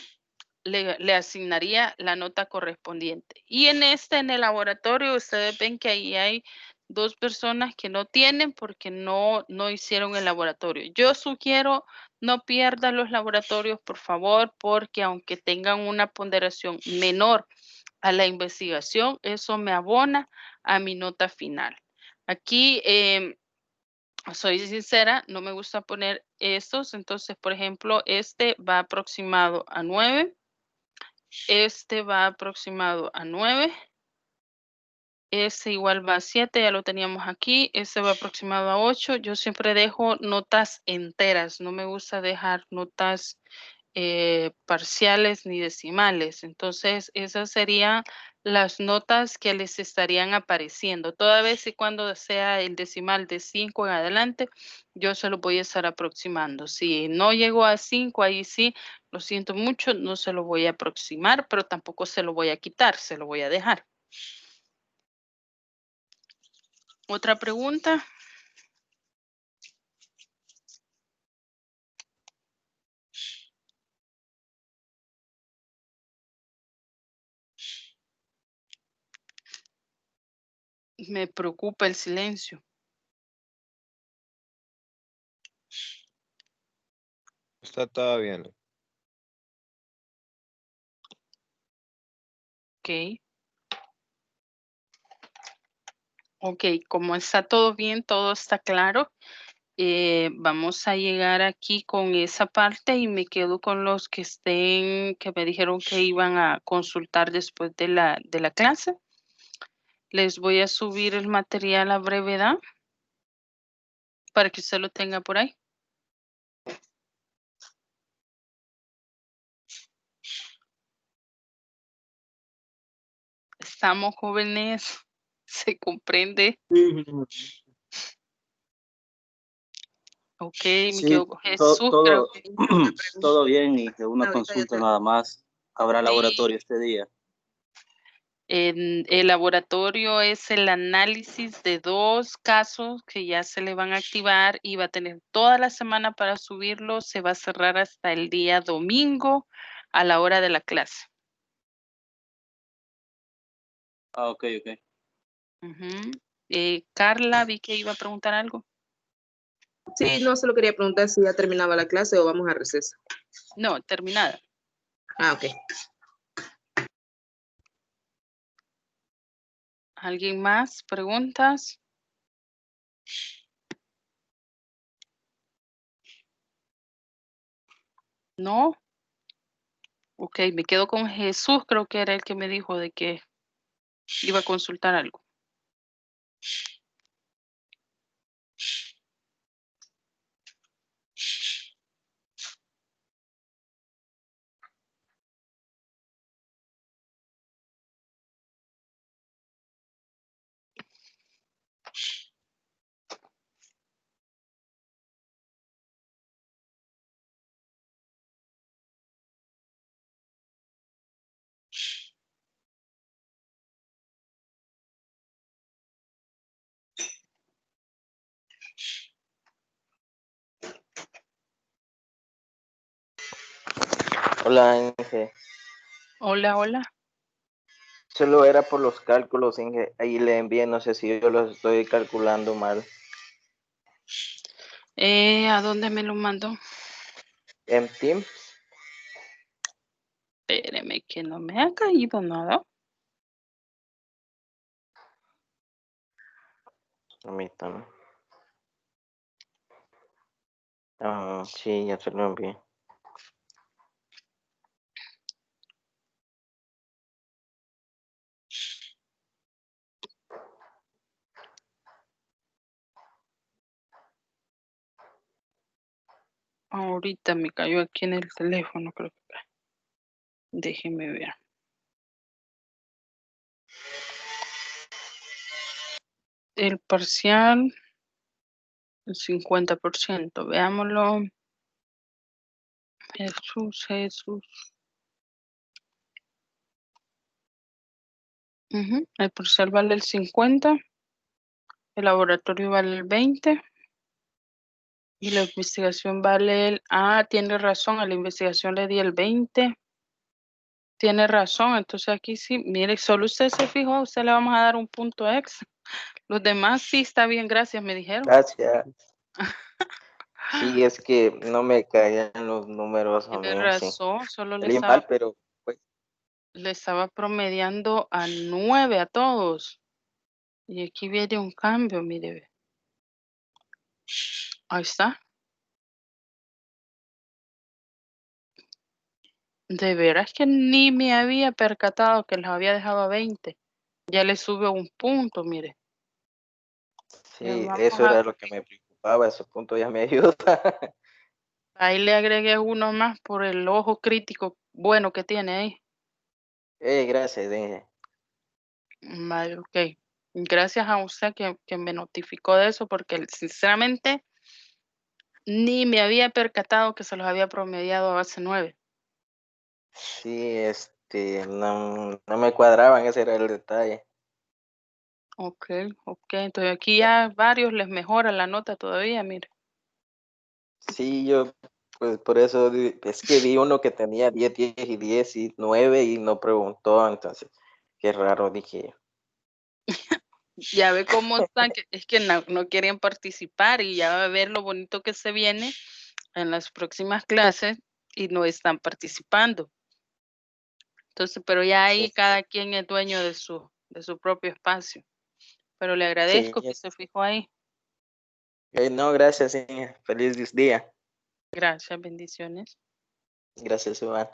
le asignaría la nota correspondiente. Y en el laboratorio, ustedes ven que ahí hay 2 personas que no tienen porque no hicieron el laboratorio. Yo sugiero no pierdan los laboratorios, por favor, porque aunque tengan una ponderación menor a la investigación, eso me abona a mi nota final. Aquí, soy sincera, no me gusta poner estos, entonces, por ejemplo, este va aproximado a 9. Este va aproximado a 9. Ese igual va a 7, ya lo teníamos aquí. Ese va aproximado a 8. Yo siempre dejo notas enteras, no me gusta dejar notas parciales ni decimales. Entonces, esas serían las notas que les estarían apareciendo. Toda vez y cuando sea el decimal de 5 en adelante, yo se lo voy a estar aproximando. Si no llegó a 5, ahí sí, lo siento mucho, no se lo voy a aproximar, pero tampoco se lo voy a quitar, se lo voy a dejar. ¿Otra pregunta? Me preocupa el silencio. Está todo bien. Ok. Ok, como está todo bien, todo está claro, vamos a llegar aquí con esa parte y me quedo con los que que me dijeron que iban a consultar después de la clase. Les voy a subir el material a brevedad para que usted lo tenga por ahí. Estamos jóvenes, se comprende. Ok, me Sí, quedo con Jesús, creo que todo bien y que una Ahorita yo consulta te- nada más. Habrá sí. laboratorio este día. El laboratorio es el análisis de 2 casos que ya se le van a activar y va a tener toda la semana para subirlo. Se va a cerrar hasta el día domingo a la hora de la clase. Ah, ok, ok. Ujú. Carla, vi que iba a preguntar algo. Sí, no, solo quería preguntar si ya terminaba la clase o vamos a receso. No, terminada. Ah, ok. ¿Alguien más? ¿Preguntas? ¿No? Ok, me quedo con Jesús, creo que era el que me dijo de que iba a consultar algo. Hola, Inge. Hola, hola. Solo era por los cálculos, Inge. Ahí le envié, no sé si yo los estoy calculando mal. ¿A dónde me lo mandó? En Teams, Espéreme que no me ha caído nada. permítame. Ah, sí, ya se lo envié. Ahorita me cayó aquí en el teléfono, creo que. Déjeme ver. El parcial, el 50%. Veámoslo. Jesús. El parcial vale el 50. El laboratorio vale el 20. Y la investigación vale el... tiene razón, a la investigación le di el 20. Tiene razón, entonces aquí sí, mire, solo usted se fijó, a usted le vamos a dar un punto extra. Los demás sí está bien, gracias, me dijeron. Gracias. Sí, es que no me caían los números a Tiene mí, sí. razón, solo le Salí mal, pero pues, estaba promediando a 9 a todos. Y aquí viene un cambio, mire. Ahí está. De veras que ni me había percatado que los había dejado a 20. Ya le sube un punto, mire. sí, Vamos eso era lo que me preocupaba, ese punto ya me ayuda. Ahí le agregué uno más por el ojo crítico bueno que tiene ahí. Gracias, Inge. Vale, ok. Gracias a usted que me notificó de eso, porque sinceramente ni me había percatado que se los había promediado a base 9. Sí, no me cuadraban, ese era el detalle. Ok. Entonces aquí ya varios les mejora la nota todavía, mire. Sí, yo, pues por eso, es que vi uno que tenía 10, 10 y 10 y 9 y no preguntó, entonces, qué raro, dije yo. Ya ve cómo están, es que no quieren participar y ya va a ver lo bonito que se viene en las próximas clases y no están participando. Entonces, pero ya ahí Sí, cada quien es dueño de su propio espacio. Pero le sí, agradezco que se fijó ahí. no, gracias, Inge. Feliz día. Gracias, bendiciones. Gracias, Iván.